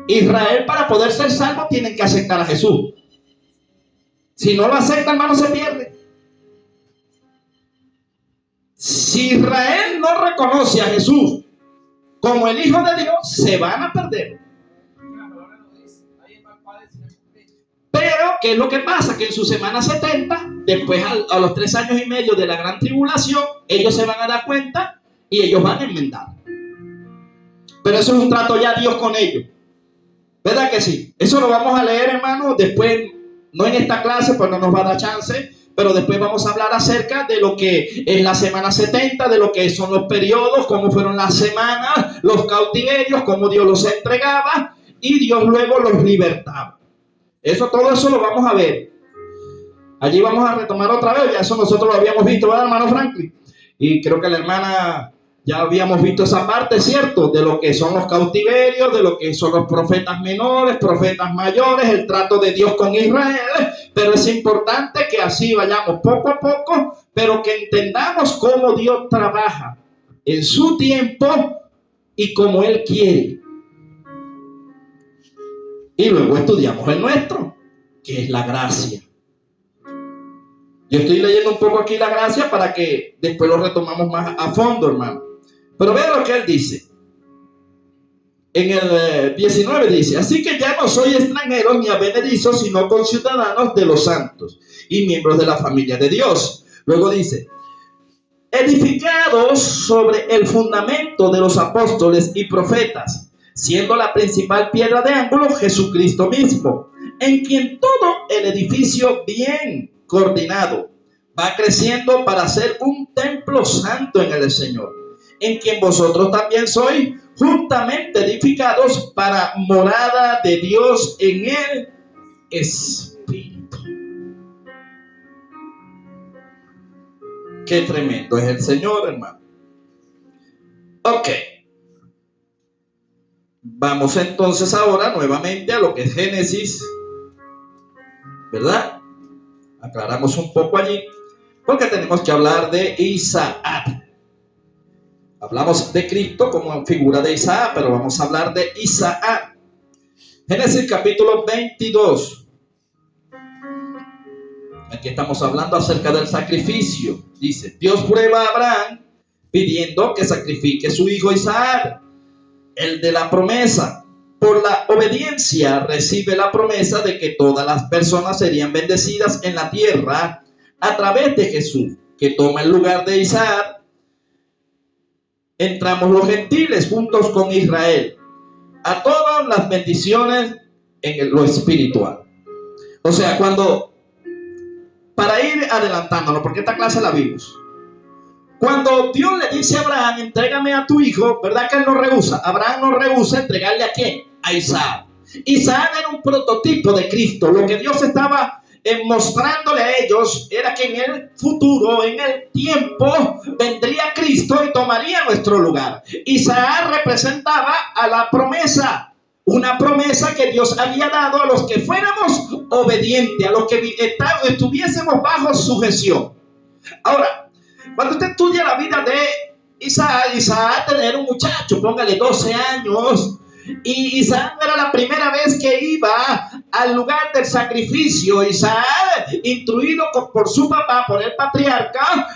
Speaker 1: Israel, para poder ser salvo, tienen que aceptar a Jesús. Si no lo aceptan, hermano, se pierde. Si Israel no reconoce a Jesús como el Hijo de Dios, se van a perder. Pero, ¿qué es lo que pasa? Que en su semana 70, después a los 3 años y medio de la gran tribulación, ellos se van a dar cuenta y ellos van a enmendar. Pero eso es un trato ya Dios con ellos. ¿Verdad que sí? Eso lo vamos a leer, hermano, después, no en esta clase, pues no nos va a dar chance, pero después vamos a hablar acerca de lo que es la semana 70, de lo que son los periodos, cómo fueron las semanas, los cautiverios, cómo Dios los entregaba y Dios luego los libertaba. Todo eso lo vamos a ver. Allí vamos a retomar otra vez, ya eso nosotros lo habíamos visto, ¿verdad, hermano Franklin? Y creo que la hermana ya habíamos visto esa parte, ¿cierto? De lo que son los cautiverios, de lo que son los profetas menores, profetas mayores, el trato de Dios con Israel. Pero es importante que así vayamos poco a poco, pero que entendamos cómo Dios trabaja en su tiempo y como Él quiere. Y luego estudiamos el nuestro, que es la gracia. Yo estoy leyendo un poco aquí la gracia para que después lo retomamos más a fondo, hermano. Pero vean lo que él dice. En el 19 dice: así que ya no soy extranjero ni advenedizo, sino conciudadanos de los santos y miembros de la familia de Dios. Luego dice: edificados sobre el fundamento de los apóstoles y profetas, siendo la principal piedra de ángulo Jesucristo mismo, en quien todo el edificio bien coordinado va creciendo para ser un templo santo en el Señor, en quien vosotros también sois juntamente edificados para morada de Dios en el Espíritu. Qué tremendo es el Señor, hermano. Ok. Vamos entonces ahora nuevamente a lo que es Génesis, ¿verdad? Aclaramos un poco allí, porque tenemos que hablar de Isaac. Hablamos de Cristo como figura de Isaac, pero vamos a hablar de Isaac. Génesis capítulo 22. Aquí estamos hablando acerca del sacrificio. Dice: Dios prueba a Abraham pidiendo que sacrifique su hijo Isaac, el de la promesa. Por la obediencia recibe la promesa de que todas las personas serían bendecidas en la tierra a través de Jesús, que toma el lugar de Isaac. Entramos los gentiles juntos con Israel a todas las bendiciones en lo espiritual. O sea, para ir adelantándonos, porque esta clase la vimos, cuando Dios le dice a Abraham, entrégame a tu hijo, ¿verdad que él no rehúsa? Abraham no rehúsa entregarle a ¿quién? A Isaac. Isaac era un prototipo de Cristo. Lo que Dios estaba mostrándole a ellos era que en el futuro, en el tiempo, vendría Cristo y tomaría nuestro lugar. Isaac representaba a la promesa. Una promesa que Dios había dado a los que fuéramos obedientes, a los que estuviésemos bajo sujeción. Ahora, cuando usted estudia la vida de Isaac tenía un muchacho, póngale 12 años, y Isaac era la primera vez que iba al lugar del sacrificio. Isaac, instruido por su papá, por el patriarca,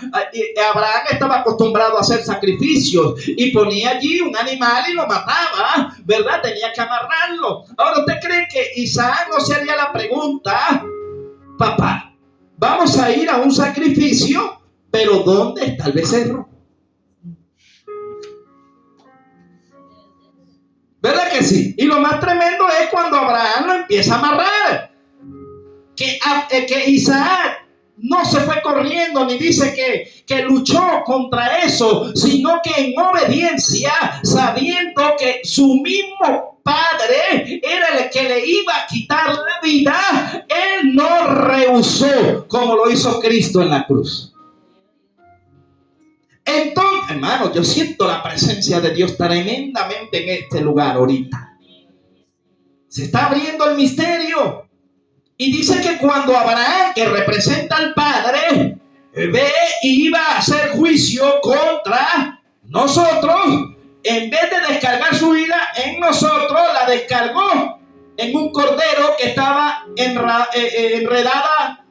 Speaker 1: Abraham estaba acostumbrado a hacer sacrificios y ponía allí un animal y lo mataba, ¿verdad? Tenía que amarrarlo. Ahora, ¿usted cree que Isaac no se haría la pregunta, papá, vamos a ir a un sacrificio, pero ¿dónde está el becerro? ¿Verdad que sí? Y lo más tremendo es cuando Abraham lo empieza a amarrar. Que Isaac no se fue corriendo ni dice que luchó contra eso, sino que en obediencia, sabiendo que su mismo padre era el que le iba a quitar la vida, él no rehusó como lo hizo Cristo en la cruz. Entonces, hermano, yo siento la presencia de Dios tremendamente en este lugar ahorita. Se está abriendo el misterio. Y dice que cuando Abraham, que representa al Padre, ve y iba a hacer juicio contra nosotros, en vez de descargar su ira en nosotros, la descargó en un cordero que estaba enredada,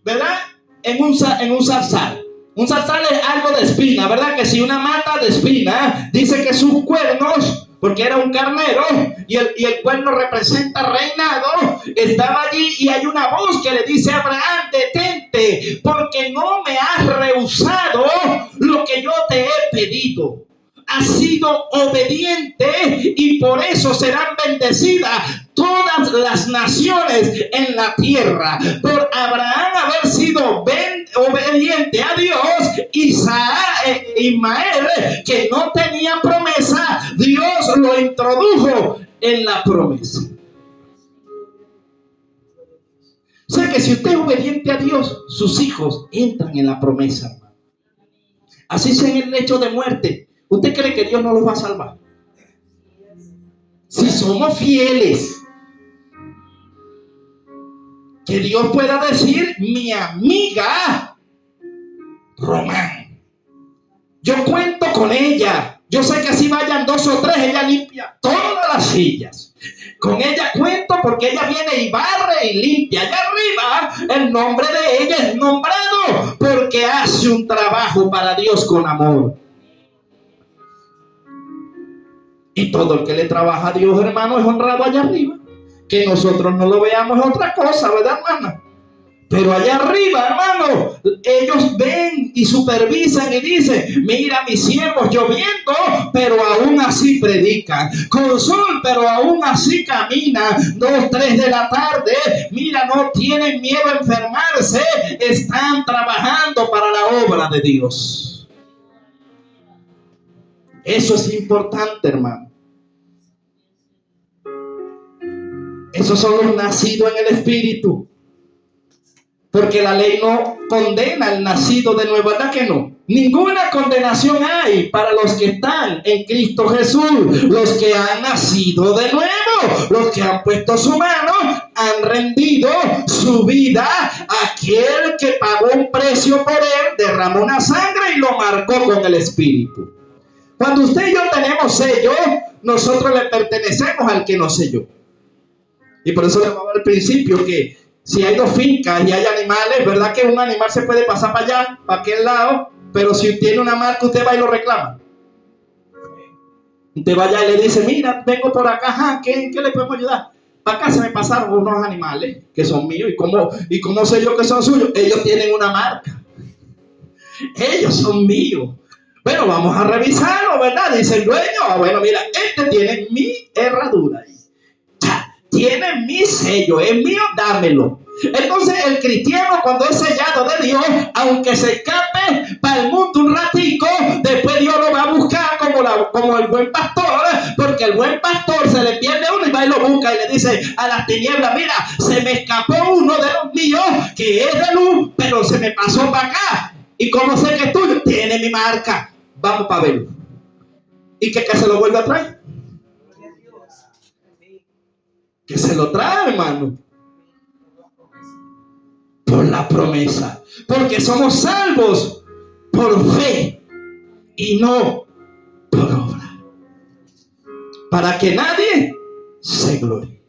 Speaker 1: ¿verdad? En un zarzal. Un zarzal es algo de espina, ¿verdad? Que si una mata de espina, dice que sus cuernos, porque era un carnero, y el cuerno representa reinado, estaba allí y hay una voz que le dice a Abraham, detente, porque no me has rehusado lo que yo te he pedido. Has sido obediente y por eso serán bendecidas todas las naciones en la tierra. Por Abraham haber sido obediente a Dios, Ismael, que no tenía promesa, Dios lo introdujo en la promesa. O sea que si usted es obediente a Dios, sus hijos entran en la promesa. Así sea en el lecho de muerte. ¿Usted cree que Dios no los va a salvar? Si somos fieles. Que Dios pueda decir, mi amiga Román, yo cuento con ella. Yo sé que si vayan 2 o 3, ella limpia todas las sillas. Con ella cuento porque ella viene y barre y limpia. Allá arriba el nombre de ella es nombrado porque hace un trabajo para Dios con amor. Y todo el que le trabaja a Dios, hermano, es honrado allá arriba. Que nosotros no lo veamos es otra cosa, ¿verdad, hermana? Pero allá arriba, hermano, ellos ven y supervisan y dicen, mira, mis siervos lloviendo, pero aún así predican. Con sol, pero aún así caminan. 2, 3 de la tarde, mira, no tienen miedo a enfermarse, están trabajando para la obra de Dios. Eso es importante, hermano. Esos son los nacidos en el Espíritu. Porque la ley no condena al nacido de nuevo, ¿verdad que no? Ninguna condenación hay para los que están en Cristo Jesús, los que han nacido de nuevo, los que han puesto su mano, han rendido su vida a aquel que pagó un precio por él, derramó una sangre y lo marcó con el Espíritu. Cuando usted y yo tenemos sello, nosotros le pertenecemos al que nos selló. Y por eso le hablaba al principio que si hay 2 fincas y hay animales, ¿verdad que un animal se puede pasar para allá, para aquel lado, Pero si tiene una marca, usted va y lo reclama. Usted vaya y le dice, mira, vengo por acá, ajá, ¿qué le podemos ayudar? Para acá se me pasaron unos animales que son míos. ¿Y cómo sé yo que son suyos? Ellos tienen una marca. Ellos son míos. Bueno, vamos a revisarlo, ¿verdad? Dice el dueño. Bueno, mira, este tiene mi herradura ahí. Tiene mi sello, es mío, dámelo. Entonces el cristiano, cuando es sellado de Dios, aunque se escape para el mundo un ratico, después Dios lo va a buscar como el buen pastor, porque el buen pastor se le pierde uno y va y lo busca y le dice a las tinieblas, mira, se me escapó uno de los míos que es de luz, pero se me pasó para acá. Y como sé que es tuyo, tiene mi marca. Vamos para verlo. ¿Y que se lo vuelve a traer? Que se lo trae, hermano. Por la promesa. Porque somos salvos por fe y no por obra. Para que nadie se glorie.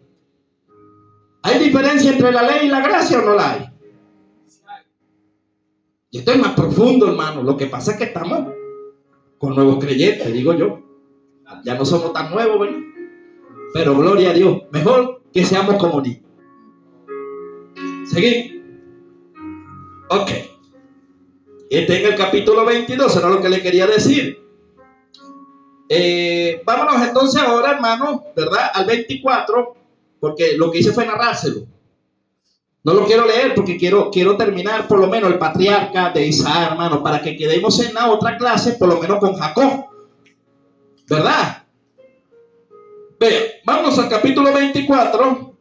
Speaker 1: ¿Hay diferencia entre la ley y la gracia o no la hay? Y esto es más profundo, hermano. Lo que pasa es que estamos con nuevos creyentes, digo yo. Ya no somos tan nuevos, ¿verdad? Pero gloria a Dios. Mejor que seamos como niños. Seguimos. Ok. Este en el capítulo 22 era lo que le quería decir. Vámonos entonces ahora, hermano, ¿verdad? Al 24, porque lo que hice fue narrárselo. No lo quiero leer porque quiero terminar por lo menos el patriarca de Isaac, hermano, para que quedemos en la otra clase, por lo menos con Jacob. ¿Verdad? Vean, vamos al capítulo 24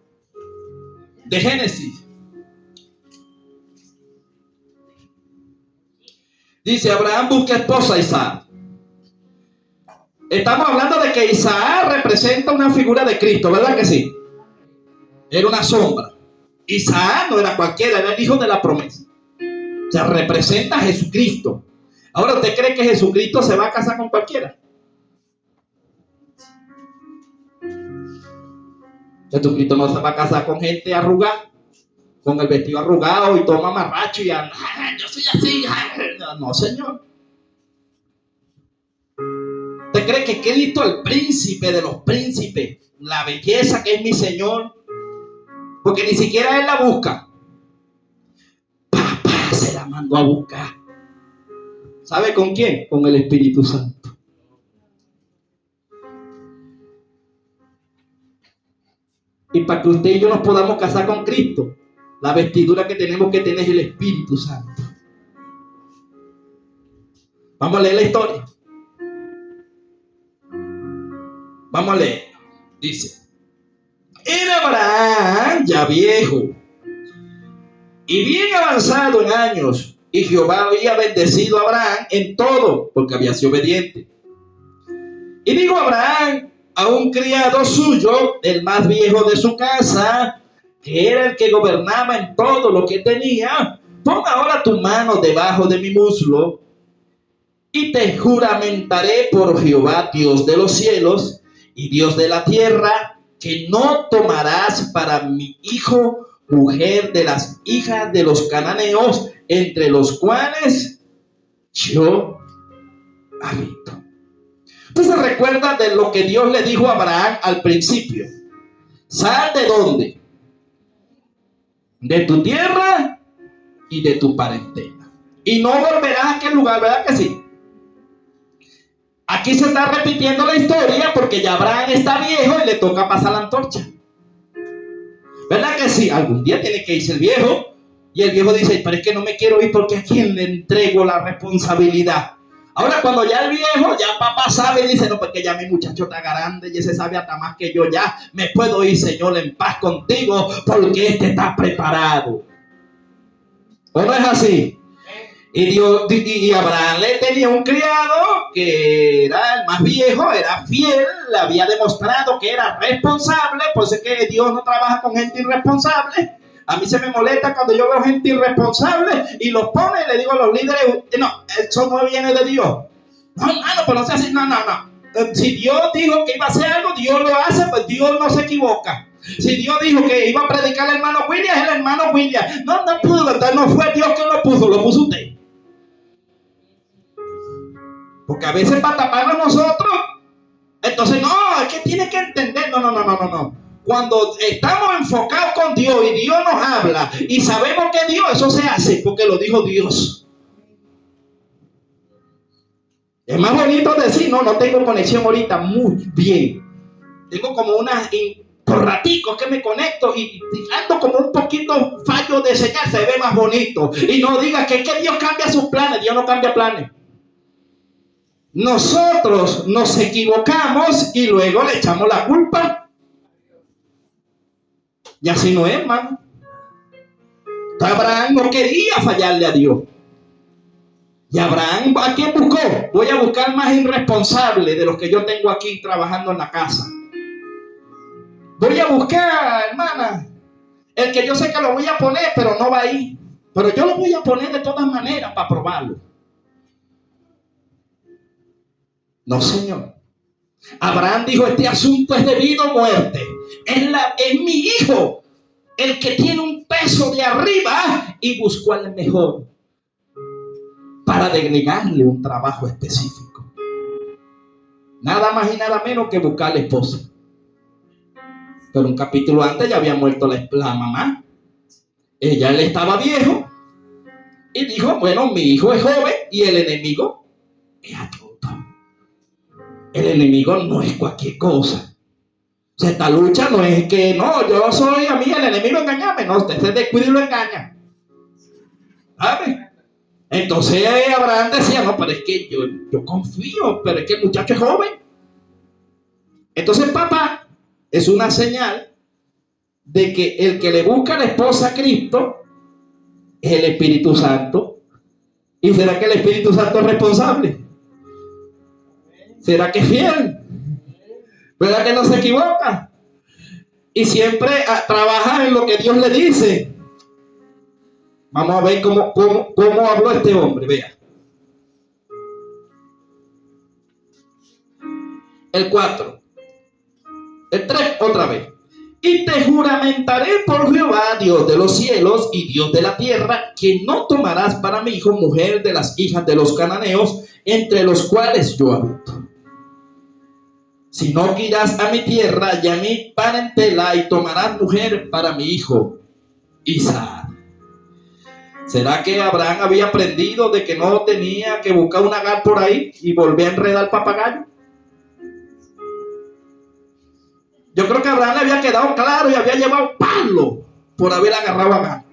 Speaker 1: de Génesis. Dice, Abraham busca esposa a Isaac. Estamos hablando de que Isaac representa una figura de Cristo, ¿verdad que sí? Era una sombra. Isaac no era cualquiera, era el hijo de la promesa. O sea, representa a Jesucristo. Ahora, ¿usted cree que Jesucristo se va a casar con cualquiera? Jesucristo no se va a casar con gente arrugada, con el vestido arrugado y todo mamarracho y yo soy así. No, señor. ¿Usted cree que Cristo, el príncipe de los príncipes, la belleza que es mi Señor, porque ni siquiera Él la busca? Papá se la mandó a buscar. ¿Sabe con quién? Con el Espíritu Santo. Y para que usted y yo nos podamos casar con Cristo, la vestidura que tenemos que tener es el Espíritu Santo. Vamos a leer la historia. Vamos a leer. Dice, era Abraham ya viejo y bien avanzado en años, y Jehová había bendecido a Abraham en todo, porque había sido obediente. Y dijo Abraham a un criado suyo, el más viejo de su casa, que era el que gobernaba en todo lo que tenía, pon ahora tu mano debajo de mi muslo, y te juramentaré por Jehová, Dios de los cielos y Dios de la tierra, que no tomarás para mi hijo mujer de las hijas de los cananeos, entre los cuales yo habito. Entonces recuerda de lo que Dios le dijo a Abraham al principio. Sal de dónde? De tu tierra y de tu parentela. Y no volverás a aquel lugar, ¿verdad que sí? Aquí se está repitiendo la historia porque ya Abraham está viejo y le toca pasar la antorcha. ¿Verdad que sí? Algún día tiene que irse el viejo. Y el viejo dice, pero es que no me quiero ir porque a quién le entrego la responsabilidad. Ahora cuando ya el viejo, ya papá sabe y dice, no, porque ya mi muchacho está grande y ese sabe hasta más que yo, ya me puedo ir, Señor, en paz contigo porque este está preparado. ¿O no es así? Y Abraham le tenía un criado que era el más viejo, era fiel, le había demostrado que era responsable. Por eso es que Dios no trabaja con gente irresponsable. A mí se me molesta cuando yo veo gente irresponsable y los pone y le digo a los líderes, no, eso no viene de Dios. No, hermano, pues no se hace, no. Si Dios dijo que iba a hacer algo, Dios lo hace, pues Dios no se equivoca. Si Dios dijo que iba a predicar al hermano William, es el hermano William. No pudo, no fue Dios que lo puso usted. Porque a veces para taparnos nosotros, entonces no, es que tiene que entender, no. Cuando estamos enfocados con Dios y Dios nos habla y sabemos que Dios, eso se hace porque lo dijo Dios. Es más bonito decir, no tengo conexión ahorita, muy bien. Tengo como por ratico que me conecto y ando como un poquito fallo de señal, se ve más bonito. Y no diga que Dios cambia sus planes, Dios no cambia planes. Nosotros nos equivocamos y luego le echamos la culpa. Y así no es, hermano. Abraham no quería fallarle a Dios. Y Abraham, ¿a quién buscó? Voy a buscar más irresponsable de los que yo tengo aquí trabajando en la casa. Voy a buscar, hermana, el que yo sé que lo voy a poner, pero no va a ir. Pero yo lo voy a poner de todas maneras para probarlo. No, señor. Abraham dijo, este asunto es de vida o muerte. Es mi hijo el que tiene un peso de arriba, y buscó al mejor para delegarle un trabajo específico. Nada más y nada menos que buscar a la esposa. Pero un capítulo antes ya había muerto la mamá. Él estaba viejo y dijo, bueno, mi hijo es joven y el enemigo es astuto. El enemigo no es cualquier cosa. O sea, esta lucha no es que, no, yo soy a mí, el enemigo engañame. No, usted se descuida y lo engaña. ¿Sabe? Entonces Abraham decía, no, pero es que yo confío, pero es que el muchacho es joven. Entonces papá es una señal de que el que le busca a la esposa a Cristo es el Espíritu Santo. ¿Y será que el Espíritu Santo es responsable? ¿Será que es fiel? ¿Verdad que no se equivoca? Y siempre trabaja en lo que Dios le dice. Vamos a ver cómo habló este hombre. Vea. El 4. El 3, otra vez. Y te juramentaré por Jehová, Dios de los cielos y Dios de la tierra, que no tomarás para mi hijo mujer de las hijas de los cananeos, entre los cuales yo habito. Sino que irás a mi tierra y a mi parentela y tomarás mujer para mi hijo Isaac. ¿Será que Abraham había aprendido de que no tenía que buscar un Agar por ahí y volver a enredar al papagayo? Yo creo que a Abraham le había quedado claro y había llevado palo por haber agarrado a Agar.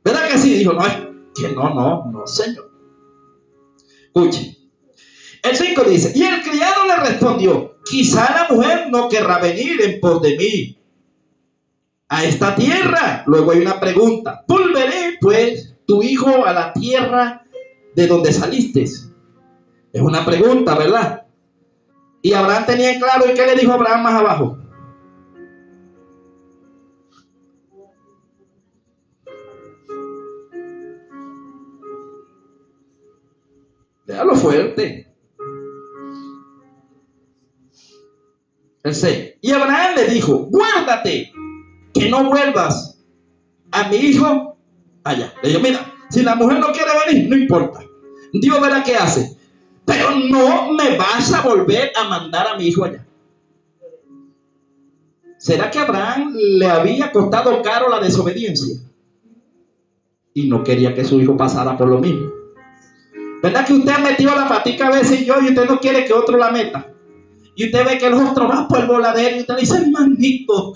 Speaker 1: ¿Verdad que sí? Dijo, no, es que no, señor. Escuche. El 5 dice, y el criado le respondió, quizá la mujer no querrá venir en pos de mí a esta tierra. Luego hay una pregunta, volveré pues tu hijo a la tierra de donde saliste. Es una pregunta, ¿verdad? Y Abraham tenía en claro, ¿y qué le dijo Abraham más abajo? Déjalo fuerte. El 6. Y Abraham le dijo, guárdate, que no vuelvas a mi hijo allá. Le dijo, mira, si la mujer no quiere venir, no importa. Dios verá qué hace. Pero no me vas a volver a mandar a mi hijo allá. ¿Será que a Abraham le había costado caro la desobediencia? Y no quería que su hijo pasara por lo mismo. ¿Verdad que usted ha metido la patica a veces y usted no quiere que otro la meta? Y usted ve que el otro va por el voladero y usted le dice, hermanito,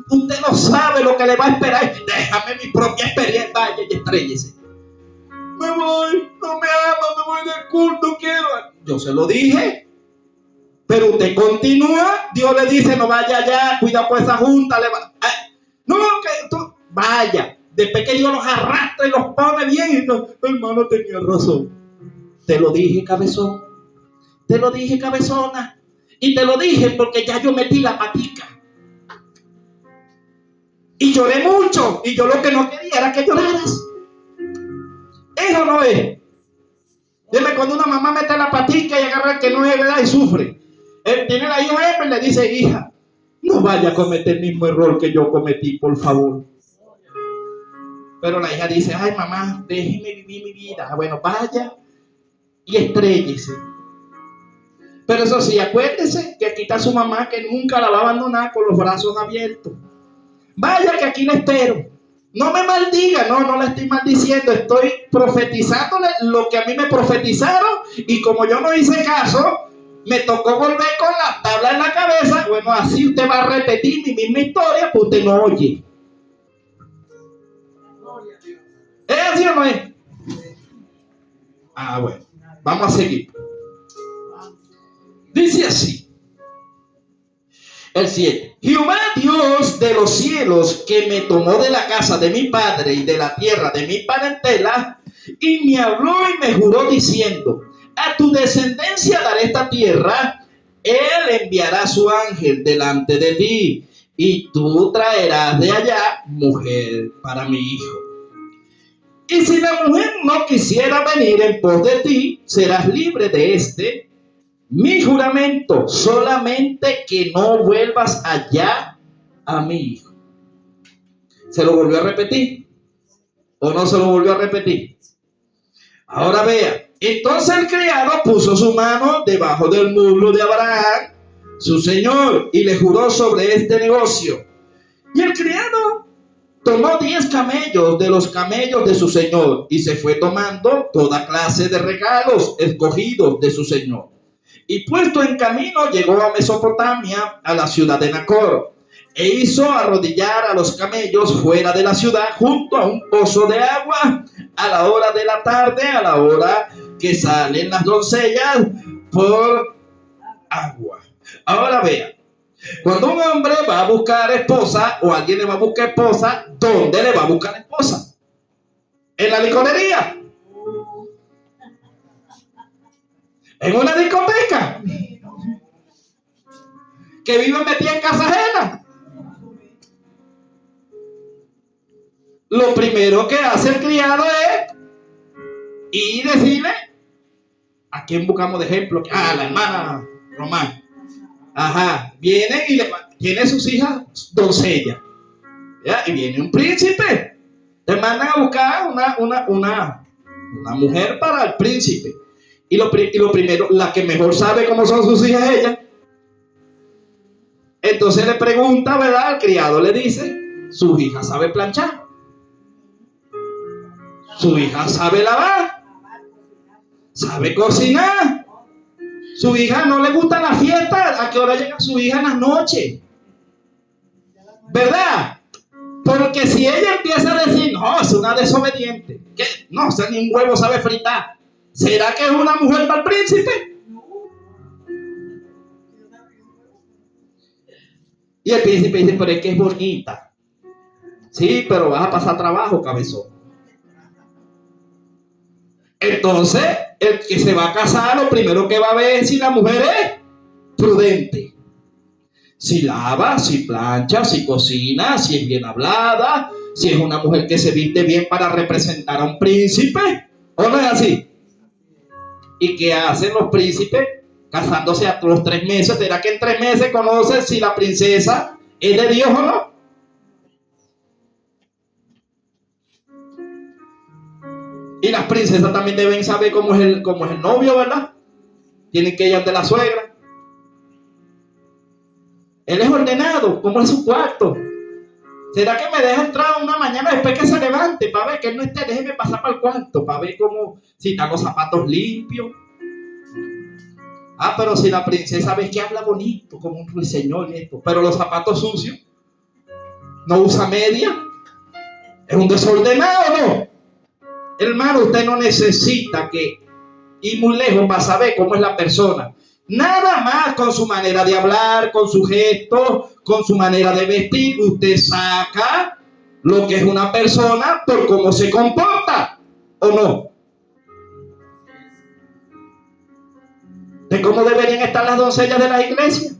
Speaker 1: usted no sabe lo que le va a esperar. Déjame mi propia experiencia, vaya y estrellese. Me voy, no me ama, me voy del culto, quiero. Yo se lo dije. Pero usted continúa, Dios le dice, no vaya allá, cuida por esa junta. No, que tú, vaya. Después que Dios los arrastra y los pone bien, hermano, tenía razón. Te lo dije, cabezón. Te lo dije, cabezona. Y te lo dije porque ya yo metí la patica. Y lloré mucho. Y yo lo que no quería era que lloraras. Eso no es. Dime, cuando una mamá mete la patica y agarra el que no es verdad y sufre. Él tiene la hija hembra y le dice, hija, no vaya a cometer el mismo error que yo cometí, por favor. Pero la hija dice, ay mamá, déjeme vivir mi vida. Bueno, vaya y estréllese. Pero eso sí, acuérdese que aquí está su mamá, que nunca la va a abandonar con los brazos abiertos. Vaya que aquí la espero. No me maldiga, no la estoy maldiciendo, estoy profetizándole lo que a mí me profetizaron, y como yo no hice caso, me tocó volver con la tabla en la cabeza. Bueno, así usted va a repetir mi misma historia, pues usted no oye. ¿Es así o no es? Ah, bueno, vamos a seguir. Dice así el 7: Jehová Dios de los cielos, que me tomó de la casa de mi padre y de la tierra de mi parentela, y me habló y me juró diciendo: a tu descendencia daré esta tierra, él enviará su ángel delante de ti, y tú traerás de allá mujer para mi hijo. Y si la mujer no quisiera venir en pos de ti, serás libre de mi juramento, solamente que no vuelvas allá a mi hijo. ¿Se lo volvió a repetir? ¿O no se lo volvió a repetir? Ahora vea. Entonces el criado puso su mano debajo del muslo de Abraham, su señor, y le juró sobre este negocio. Y el criado tomó 10 camellos de los camellos de su señor, y se fue tomando toda clase de regalos escogidos de su señor. Y puesto en camino, llegó a Mesopotamia, a la ciudad de Nacor, e hizo arrodillar a los camellos fuera de la ciudad, junto a un pozo de agua, a la hora de la tarde, a la hora que salen las doncellas por agua. Ahora vea, cuando un hombre va a buscar esposa, o alguien le va a buscar esposa, ¿dónde le va a buscar esposa? ¿En la licorería? ¿En una discoteca? ¿Que vive metida en casa ajena? Lo primero que hace el criado es ir y decirle: ¿a quién buscamos de ejemplo? La hermana Román. Ajá, viene y tiene sus hijas doncellas, ¿ya? Y viene un príncipe. Te mandan a buscar una mujer para el príncipe. Y lo primero, la que mejor sabe cómo son sus hijas, ella. Entonces le pregunta, ¿verdad? El criado le dice: su hija sabe planchar, su hija sabe lavar, sabe cocinar, su hija no le gusta la fiesta. ¿A qué hora llega su hija en las noches? ¿Verdad? Porque si ella empieza a decir: no, es una desobediente, que no, o sea, ni un huevo sabe fritar, ¿será que es una mujer para el príncipe? Y el príncipe dice: pero es que es bonita. Sí, pero vas a pasar trabajo, cabezón. Entonces, el que se va a casar, lo primero que va a ver es si la mujer es prudente. Si lava, si plancha, si cocina, si es bien hablada, si es una mujer que se viste bien para representar a un príncipe. ¿O no es así? ¿Y qué hacen los príncipes casándose a los 3 meses? ¿Será que en 3 meses conocen si la princesa es de Dios o no? Y las princesas también deben saber cómo es el novio, ¿verdad? Tienen que ir ante la suegra. Él es ordenado, ¿cómo es su cuarto? ¿Será que me deja entrar una mañana después que se levante para ver que él no esté? Déjeme pasar para el cuarto para ver cómo, si están los zapatos limpios. Pero si la princesa ve que habla bonito, como un ruiseñor y esto, pero los zapatos sucios, no usa media, es un desordenado, ¿no? Hermano, usted no necesita ir muy lejos para saber cómo es la persona. Nada más con su manera de hablar, con su gesto, con su manera de vestir, usted saca lo que es una persona por cómo se comporta, ¿o no? ¿De cómo deberían estar las doncellas de las iglesias?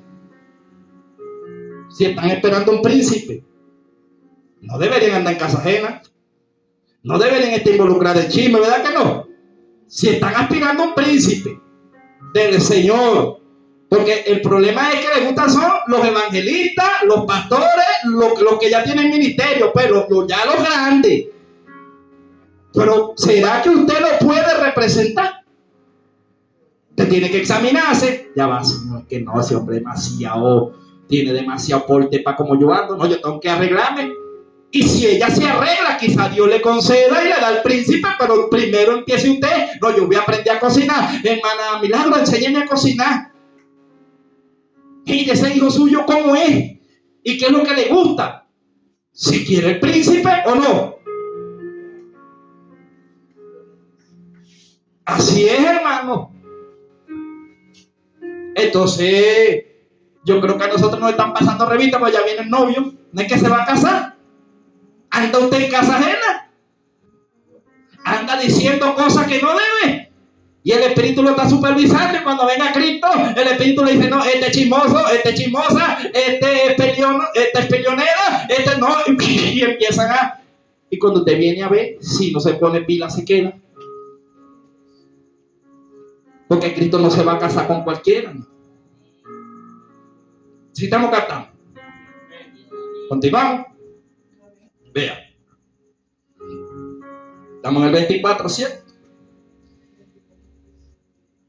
Speaker 1: Si están esperando un príncipe, no deberían andar en casa ajena. No deberían estar involucrados en chisme, ¿verdad que no? Si están aspirando a un príncipe del Señor. Porque el problema es que les gustan son los evangelistas, los pastores, los que ya tienen ministerio, pero ya los grandes. Pero ¿será que usted lo puede representar? Usted tiene que examinarse. Ya va, Señor, que no, ese hombre tiene demasiado porte para como yo ando. No, yo tengo que arreglarme. Y si ella se arregla, quizá Dios le conceda y le da el príncipe, pero primero empiece usted. No, yo voy a aprender a cocinar. Hermana Milagro, enséñeme a cocinar. Y ese hijo suyo, ¿cómo es? ¿Y qué es lo que le gusta? Si quiere el príncipe o no. Así es, hermano. Entonces, yo creo que a nosotros nos están pasando revista, pues ya viene el novio. No es que se va a casar. Anda usted en casa ajena. Anda diciendo cosas que no debe. Y el Espíritu lo está supervisando. Y cuando venga Cristo, el Espíritu le dice: no, este es chismoso, este es chismosa, este es peleonera, este no. Y empiezan a. Y cuando usted viene a ver, si no se pone pila, se queda. Porque Cristo no se va a casar con cualquiera. Si estamos captando. Continuamos. Vea. Estamos en el 24, ¿cierto?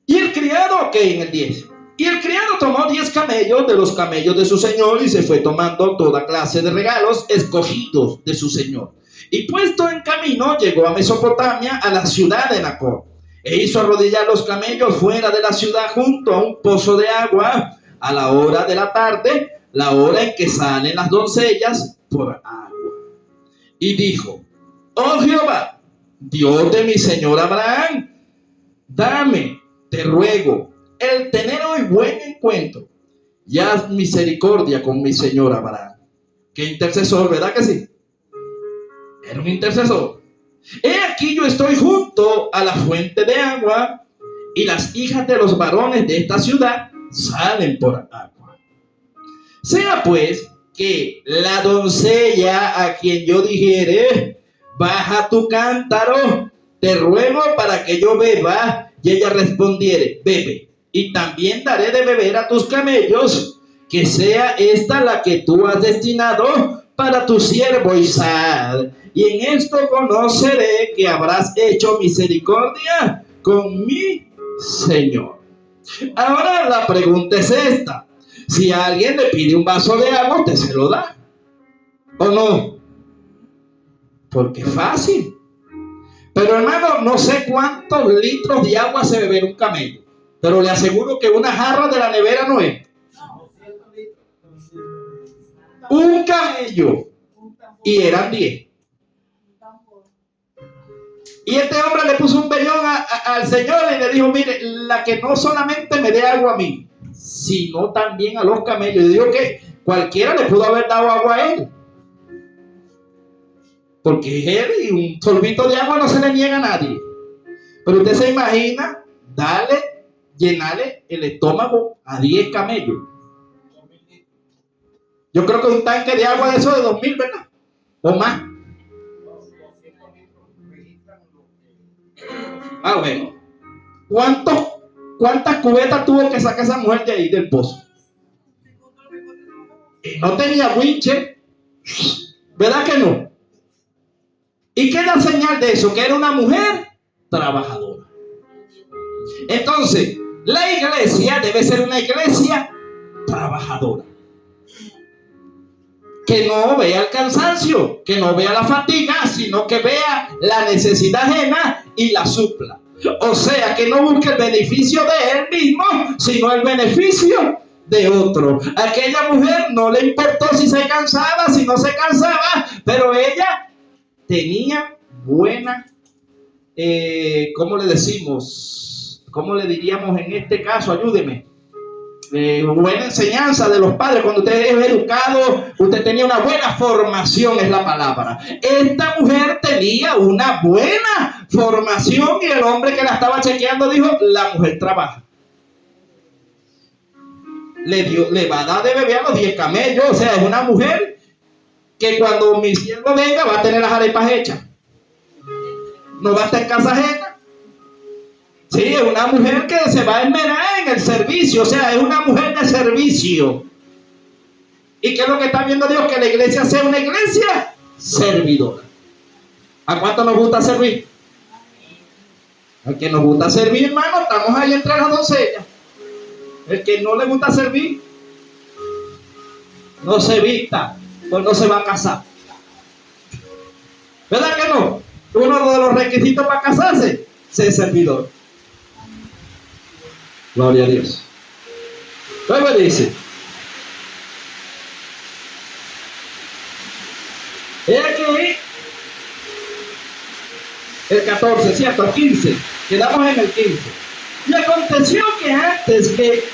Speaker 1: Y el criado, ok, en el 10. Y el criado tomó 10 camellos de los camellos de su señor y se fue tomando toda clase de regalos escogidos de su señor. Y puesto en camino, llegó a Mesopotamia, a la ciudad de Nacor. E hizo arrodillar los camellos fuera de la ciudad junto a un pozo de agua a la hora de la tarde, la hora en que salen las doncellas por agua. Y dijo: oh Jehová, Dios de mi señor Abraham, dame, te ruego, el tener hoy buen encuentro y haz misericordia con mi señor Abraham. Qué intercesor, ¿verdad que sí? Era un intercesor. He aquí yo estoy junto a la fuente de agua y las hijas de los varones de esta ciudad salen por agua. Sea pues que la doncella a quien yo dijere: baja tu cántaro, te ruego para que yo beba, y ella respondiere: bebe, y también daré de beber a tus camellos, que sea esta la que tú has destinado para tu siervo Isaac. Y en esto conoceré que habrás hecho misericordia con mi Señor. Ahora la pregunta es esta: si alguien le pide un vaso de agua, ¿usted se lo da o no? Porque es fácil. Pero hermano, no sé cuántos litros de agua se bebe un camello, pero le aseguro que una jarra de la nevera no es. Un camello. Y eran 10. Y este hombre le puso un vellón al Señor y le dijo: mire, la que no solamente me dé agua a mí, sino también a los camellos. Y dijo que cualquiera le pudo haber dado agua a él, porque es él, y un sorbito de agua no se le niega a nadie. Pero usted se imagina llenarle el estómago a 10 camellos. Yo creo que un tanque de agua de eso de 2000, ¿verdad? O más. Bueno. ¿Cuántas cubetas tuvo que sacar esa mujer de ahí del pozo? Y no tenía winche, ¿verdad que no? ¿Y qué es la señal de eso? Que era una mujer trabajadora. Entonces, la iglesia debe ser una iglesia trabajadora, que no vea el cansancio, que no vea la fatiga, sino que vea la necesidad ajena y la supla. O sea, que no busque el beneficio de él mismo, sino el beneficio de otro. Aquella mujer no le importó si se cansaba, si no se cansaba, pero ella tenía buena, ¿cómo le decimos? ¿Cómo le diríamos en este caso? Ayúdeme. Buena enseñanza de los padres. Cuando usted es educado, usted tenía una buena formación, es la palabra. Esta mujer tenía una buena formación y el hombre que la estaba chequeando dijo: la mujer trabaja. Le va a dar de beber a los 10 camellos. O sea, es una mujer que cuando mi siervo venga va a tener las arepas hechas. No va a estar en casa ajena. Sí, es una mujer que se va a esmerar en el servicio. O sea, es una mujer de servicio. ¿Y qué es lo que está viendo Dios? Que la iglesia sea una iglesia servidora. ¿A cuánto nos gusta servir? Al que nos gusta servir, hermano, estamos ahí entre las doncellas. El que no le gusta servir, no se vista, pues no se va a casar. ¿Verdad que no? Uno de los requisitos para casarse, ser servidor. Gloria a Dios. Luego dice, he aquí el 14, ¿cierto? El 15. Quedamos en el 15. Y aconteció que antes que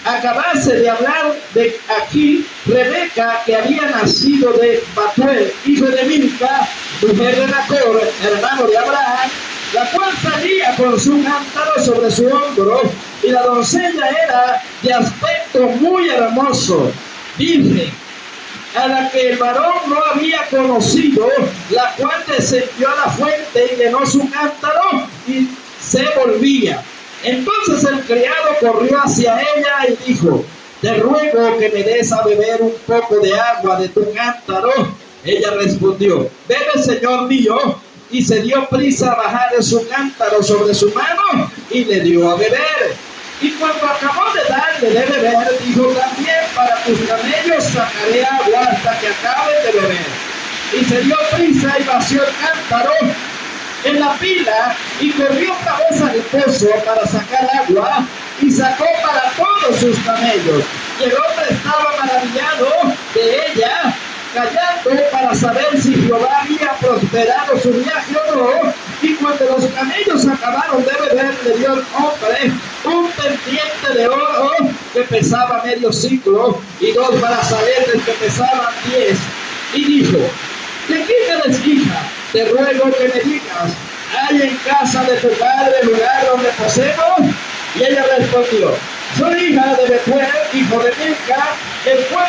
Speaker 1: acabase de hablar de aquí, Rebeca, que había nacido de Batuel, hijo de Milca, mujer de Nacor, hermano de Abraham, la cual salía con su cántaro sobre su hombro, y la doncella era de aspecto muy hermoso, virgen, a la que el varón no había conocido, la cual descendió a la fuente y llenó su cántaro y se volvía. Entonces el criado corrió hacia ella y dijo, te ruego que me des a beber un poco de agua de tu cántaro. Ella respondió, bebe, señor mío, y se dio prisa a bajar de su cántaro sobre su mano y le dio a beber. Y cuando acabó de darle de beber, dijo, también para tus camellos sacaré agua hasta que acaben de beber. Y se dio prisa y vació el cántaro en la pila y corrió cabeza al pozo para sacar agua y sacó para todos sus camellos. Y el hombre estaba maravillado de ella, callando para saber si Jehová había prosperado su viaje o no. Y cuando los camellos acabaron de beber, le dio al hombre un pendiente de oro que pesaba medio ciclo y 2 brazaletes que pesaban 10. Y dijo, ¿de quién eres hija? Te ruego que me digas, ¿hay en casa de tu padre lugar donde posemos? Y ella respondió, soy hija de Betuel, hijo de Milca, el cual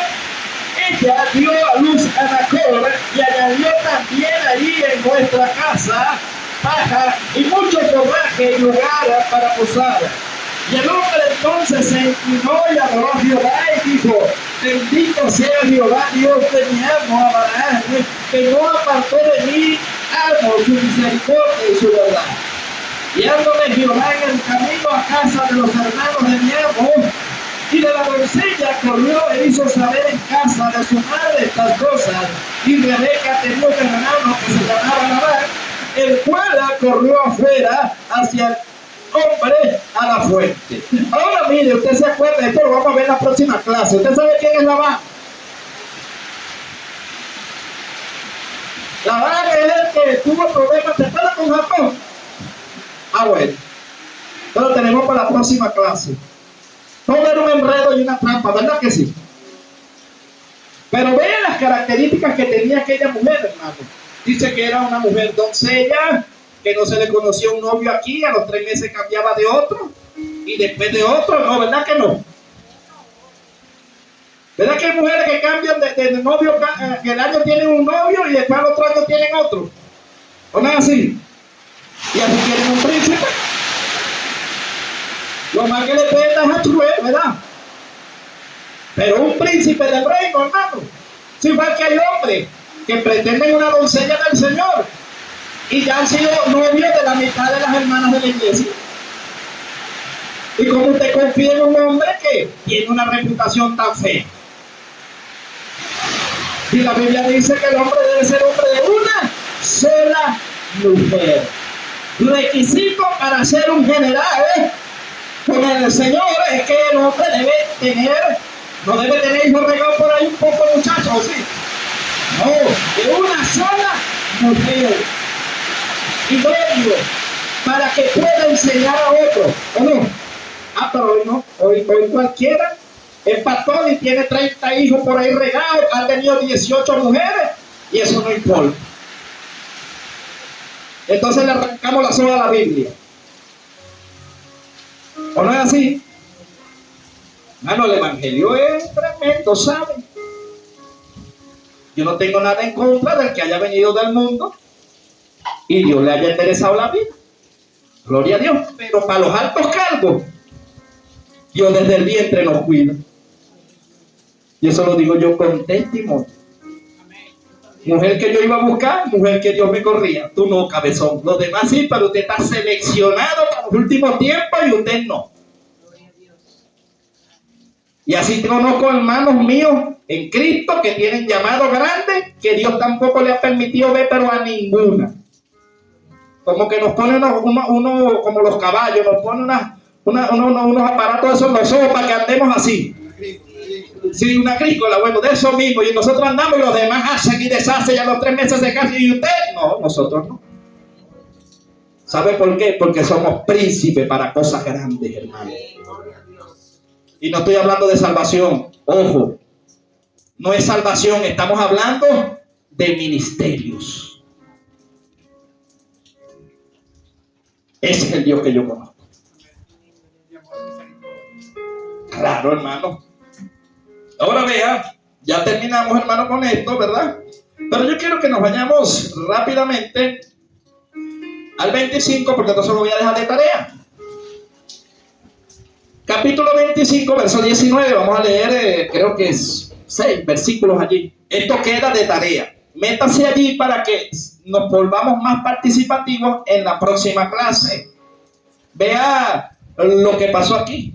Speaker 1: ella dio a luz a Nacor y añadió también allí en nuestra casa paja y mucho forraje y lugar para posar. Y el hombre entonces se inclinó y adoró a Jehová y dijo, bendito sea Jehová, Dios de mi amo Abraham, que no apartó de mí, amo su misericordia y su verdad. Y ándome Jehová en el camino a casa de los hermanos de mi amo, y de la doncella corrió e hizo saber en casa de su madre estas cosas. Y Rebeca tenía un hermano que se llamaba Labán, el cual corrió afuera hacia el hombre a la fuente. Ahora mire, usted se acuerda, esto lo vamos a ver en la próxima clase. ¿Usted sabe quién es Labán? Labán es el que tuvo problemas, ¿te acuerdas con Jacob? Ah, bueno, pero tenemos para la próxima clase. Todo era un enredo y una trampa, ¿verdad que sí? Pero vean las características que tenía aquella mujer, hermano. Dice que era una mujer doncella, que no se le conocía un novio aquí, a los 3 meses cambiaba de otro, y después de otro, no, ¿verdad que no? ¿Verdad que hay mujeres que cambian de novio, que el año tienen un novio y después al otro año tienen otro? ¿O no es así? Y así tienen un príncipe. Lo más que le puede dar es a Trué, ¿verdad? Pero un príncipe del reino, hermano. Es igual que hay hombres que pretenden una doncella del Señor y ya han sido novios de la mitad de las hermanas de la iglesia. Y como usted confía en un hombre que tiene una reputación tan fea. Y la Biblia dice que el hombre debe ser hombre de una sola mujer. Requisito para ser un general con el Señor es que el hombre debe tener, no debe tener hijos regados por ahí un poco, muchachos, ¿sí? No, de una sola mujer. Y medio, para que pueda enseñar a otro, ¿o no? Ah, pero hoy no, hoy cualquiera es pastor y tiene 30 hijos por ahí regados, ha tenido 18 mujeres, y eso no importa. Entonces le arrancamos la soga a la Biblia. ¿O no es así? Hermano, el evangelio es tremendo, ¿saben? Yo no tengo nada en contra del que haya venido del mundo y Dios le haya interesado la vida. Gloria a Dios. Pero para los altos cargos, Dios desde el vientre nos cuida. Y eso lo digo yo con testimonio. Mujer que yo iba a buscar, mujer que Dios me corría. Tú no, cabezón. Los demás sí, pero usted está seleccionado para los últimos tiempos y usted no. Y así conozco hermanos míos en Cristo que tienen llamado grande, que Dios tampoco le ha permitido ver, pero a ninguna. Como que nos ponen uno como los caballos, nos ponen unos aparatos de esos en los ojos para que andemos así. Sí, una agrícola, bueno, de eso mismo. Y nosotros andamos y los demás hacen y deshacen y a los 3 meses se casan. Y usted, no, nosotros no. ¿Sabe por qué? Porque somos príncipes para cosas grandes, hermano. Y no estoy hablando de salvación. Ojo, no es salvación, estamos hablando de ministerios. Ese es el Dios que yo conozco. Claro, hermano. Ahora vea, ya terminamos, hermano, con esto, ¿verdad? Pero yo quiero que nos vayamos rápidamente al 25, porque entonces lo voy a dejar de tarea. Capítulo 25, verso 19. Vamos a leer, creo que es 6 versículos allí. Esto queda de tarea. Métase allí para que nos volvamos más participativos en la próxima clase. Vea lo que pasó aquí.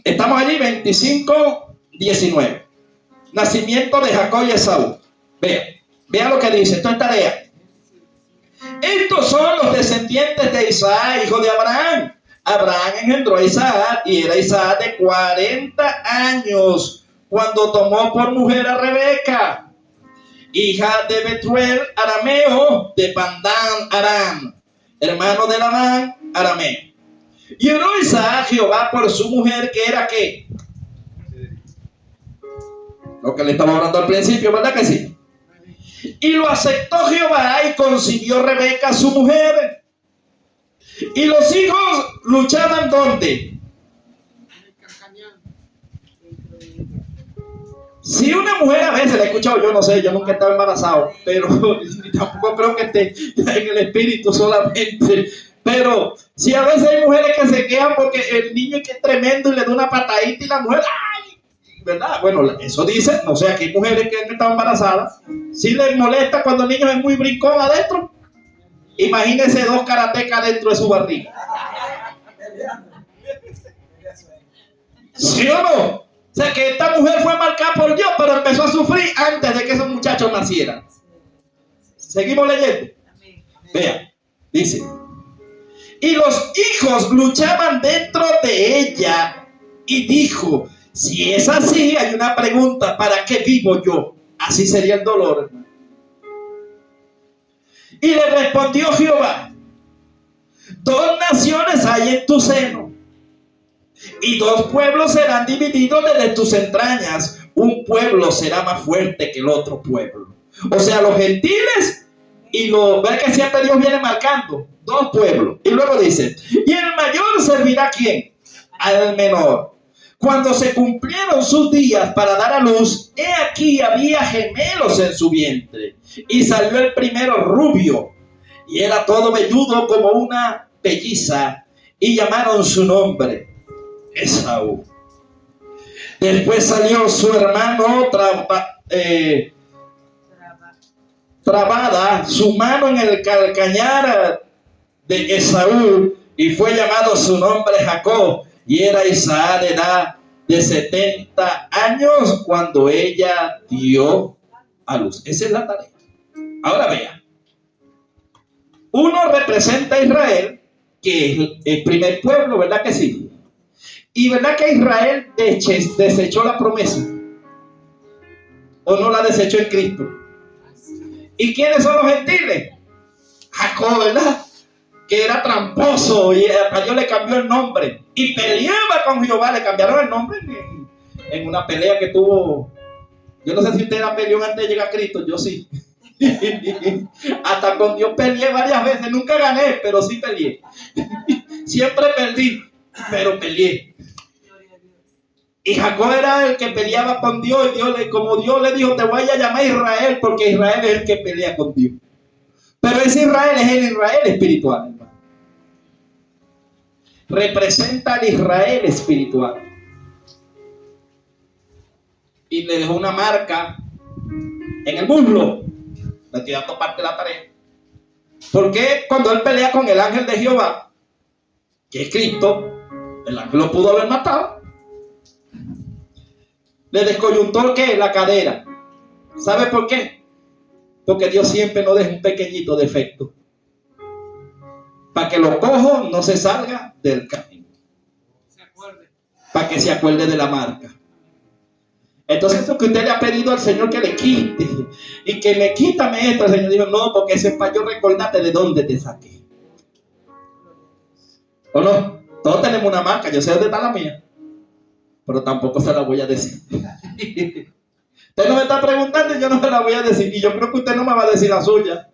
Speaker 1: Estamos allí, 25, 19. Nacimiento de Jacob y Esaú. Vea lo que dice. Esto es tarea. Estos son los descendientes de Isaac, hijo de Abraham. Abraham engendró a Isaac y era Isaac de 40 años cuando tomó por mujer a Rebeca, hija de Betuel arameo de Pandán Aram, hermano de Labán arameo. Y oró Isaac a Jehová por su mujer, que era ¿qué? Lo que le estaba hablando al principio, ¿verdad que sí? Y lo aceptó Jehová y concibió Rebeca su mujer. Y los hijos luchaban ¿dónde? Si una mujer a veces, la he escuchado, yo no sé, yo nunca he estado embarazado, pero tampoco creo que esté en el espíritu solamente. Pero si a veces hay mujeres que se quejan porque el niño es que es tremendo y le da una patadita y la mujer, ¡ay! ¿Verdad? Bueno, eso dice, no sé, aquí hay mujeres que han estado embarazadas. Si les molesta cuando el niño es muy brincón adentro, imagínense 2 karatecas dentro de su barriga. ¿Sí o no? O sea que esta mujer fue marcada por Dios, pero empezó a sufrir antes de que esos muchachos nacieran. Seguimos leyendo. Vean, dice: y los hijos luchaban dentro de ella, y dijo: si es así, hay una pregunta, ¿para qué vivo yo? Así sería el dolor, hermano. Y le respondió Jehová: 2 naciones hay en tu seno, y 2 pueblos serán divididos desde tus entrañas. Un pueblo será más fuerte que el otro pueblo. O sea, los gentiles y los... Ve que siempre Dios viene marcando 2 pueblos. Y luego dice: y el mayor servirá ¿a quién? Al menor. Cuando se cumplieron sus días para dar a luz, he aquí había gemelos en su vientre. Y salió el primero rubio, y era todo velludo como una pelliza, y llamaron su nombre Esaú. Después salió su hermano trabada su mano en el calcañar de Esaú, y fue llamado su nombre Jacob. Y era Isaac de edad de 70 años cuando ella dio a luz. Esa es la tarea. Ahora vea. Uno representa a Israel, que es el primer pueblo, ¿verdad que sí? Y ¿verdad que Israel desechó la promesa? ¿O no la desechó en Cristo? ¿Y quiénes son los gentiles? Jacob, ¿verdad? Que era tramposo y a Dios le cambió el nombre y peleaba con Jehová. Le cambiaron el nombre en una pelea que tuvo. Yo no sé si usted la peleó antes de llegar a Cristo. Yo sí. Hasta con Dios peleé varias veces. Nunca gané, pero sí peleé. Siempre perdí, pero peleé. Y Jacob era el que peleaba con Dios. Y como Dios le dijo: te voy a llamar Israel, porque Israel es el que pelea con Dios. Pero ese Israel es el Israel espiritual, hermano. Representa al Israel espiritual. Y le dejó una marca En el muslo. Le estoy dando parte de la tarea. Porque cuando él pelea con el ángel de Jehová, que es Cristo, el ángel lo pudo haber matado. Le descoyuntó ¿qué? La cadera. ¿Sabe por qué? Porque Dios siempre nos deja un pequeñito defecto. Para que lo cojo no se salga del camino. Para que se acuerde de la marca. Entonces eso que usted le ha pedido al Señor que le quite. Y que me quítame esto. El Señor dijo, no, porque ese es para yo recordarte de dónde te saqué. ¿O no? Todos tenemos una marca. Yo sé dónde está la mía. Pero tampoco se la voy a decir. Usted no me está preguntando y yo no me la voy a decir. Y yo creo que usted no me va a decir la suya.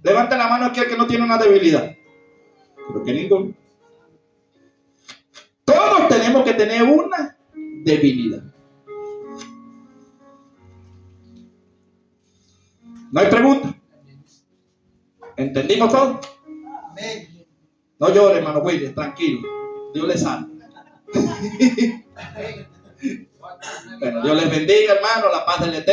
Speaker 1: Levante la mano aquí el que no tiene una debilidad. Creo que ninguno. Todos tenemos que tener una debilidad. ¿No hay pregunta? ¿Entendimos todo? No llore, hermano William, tranquilo. Dios le sana. Bueno, Dios les bendiga, hermano, la paz del Eterno.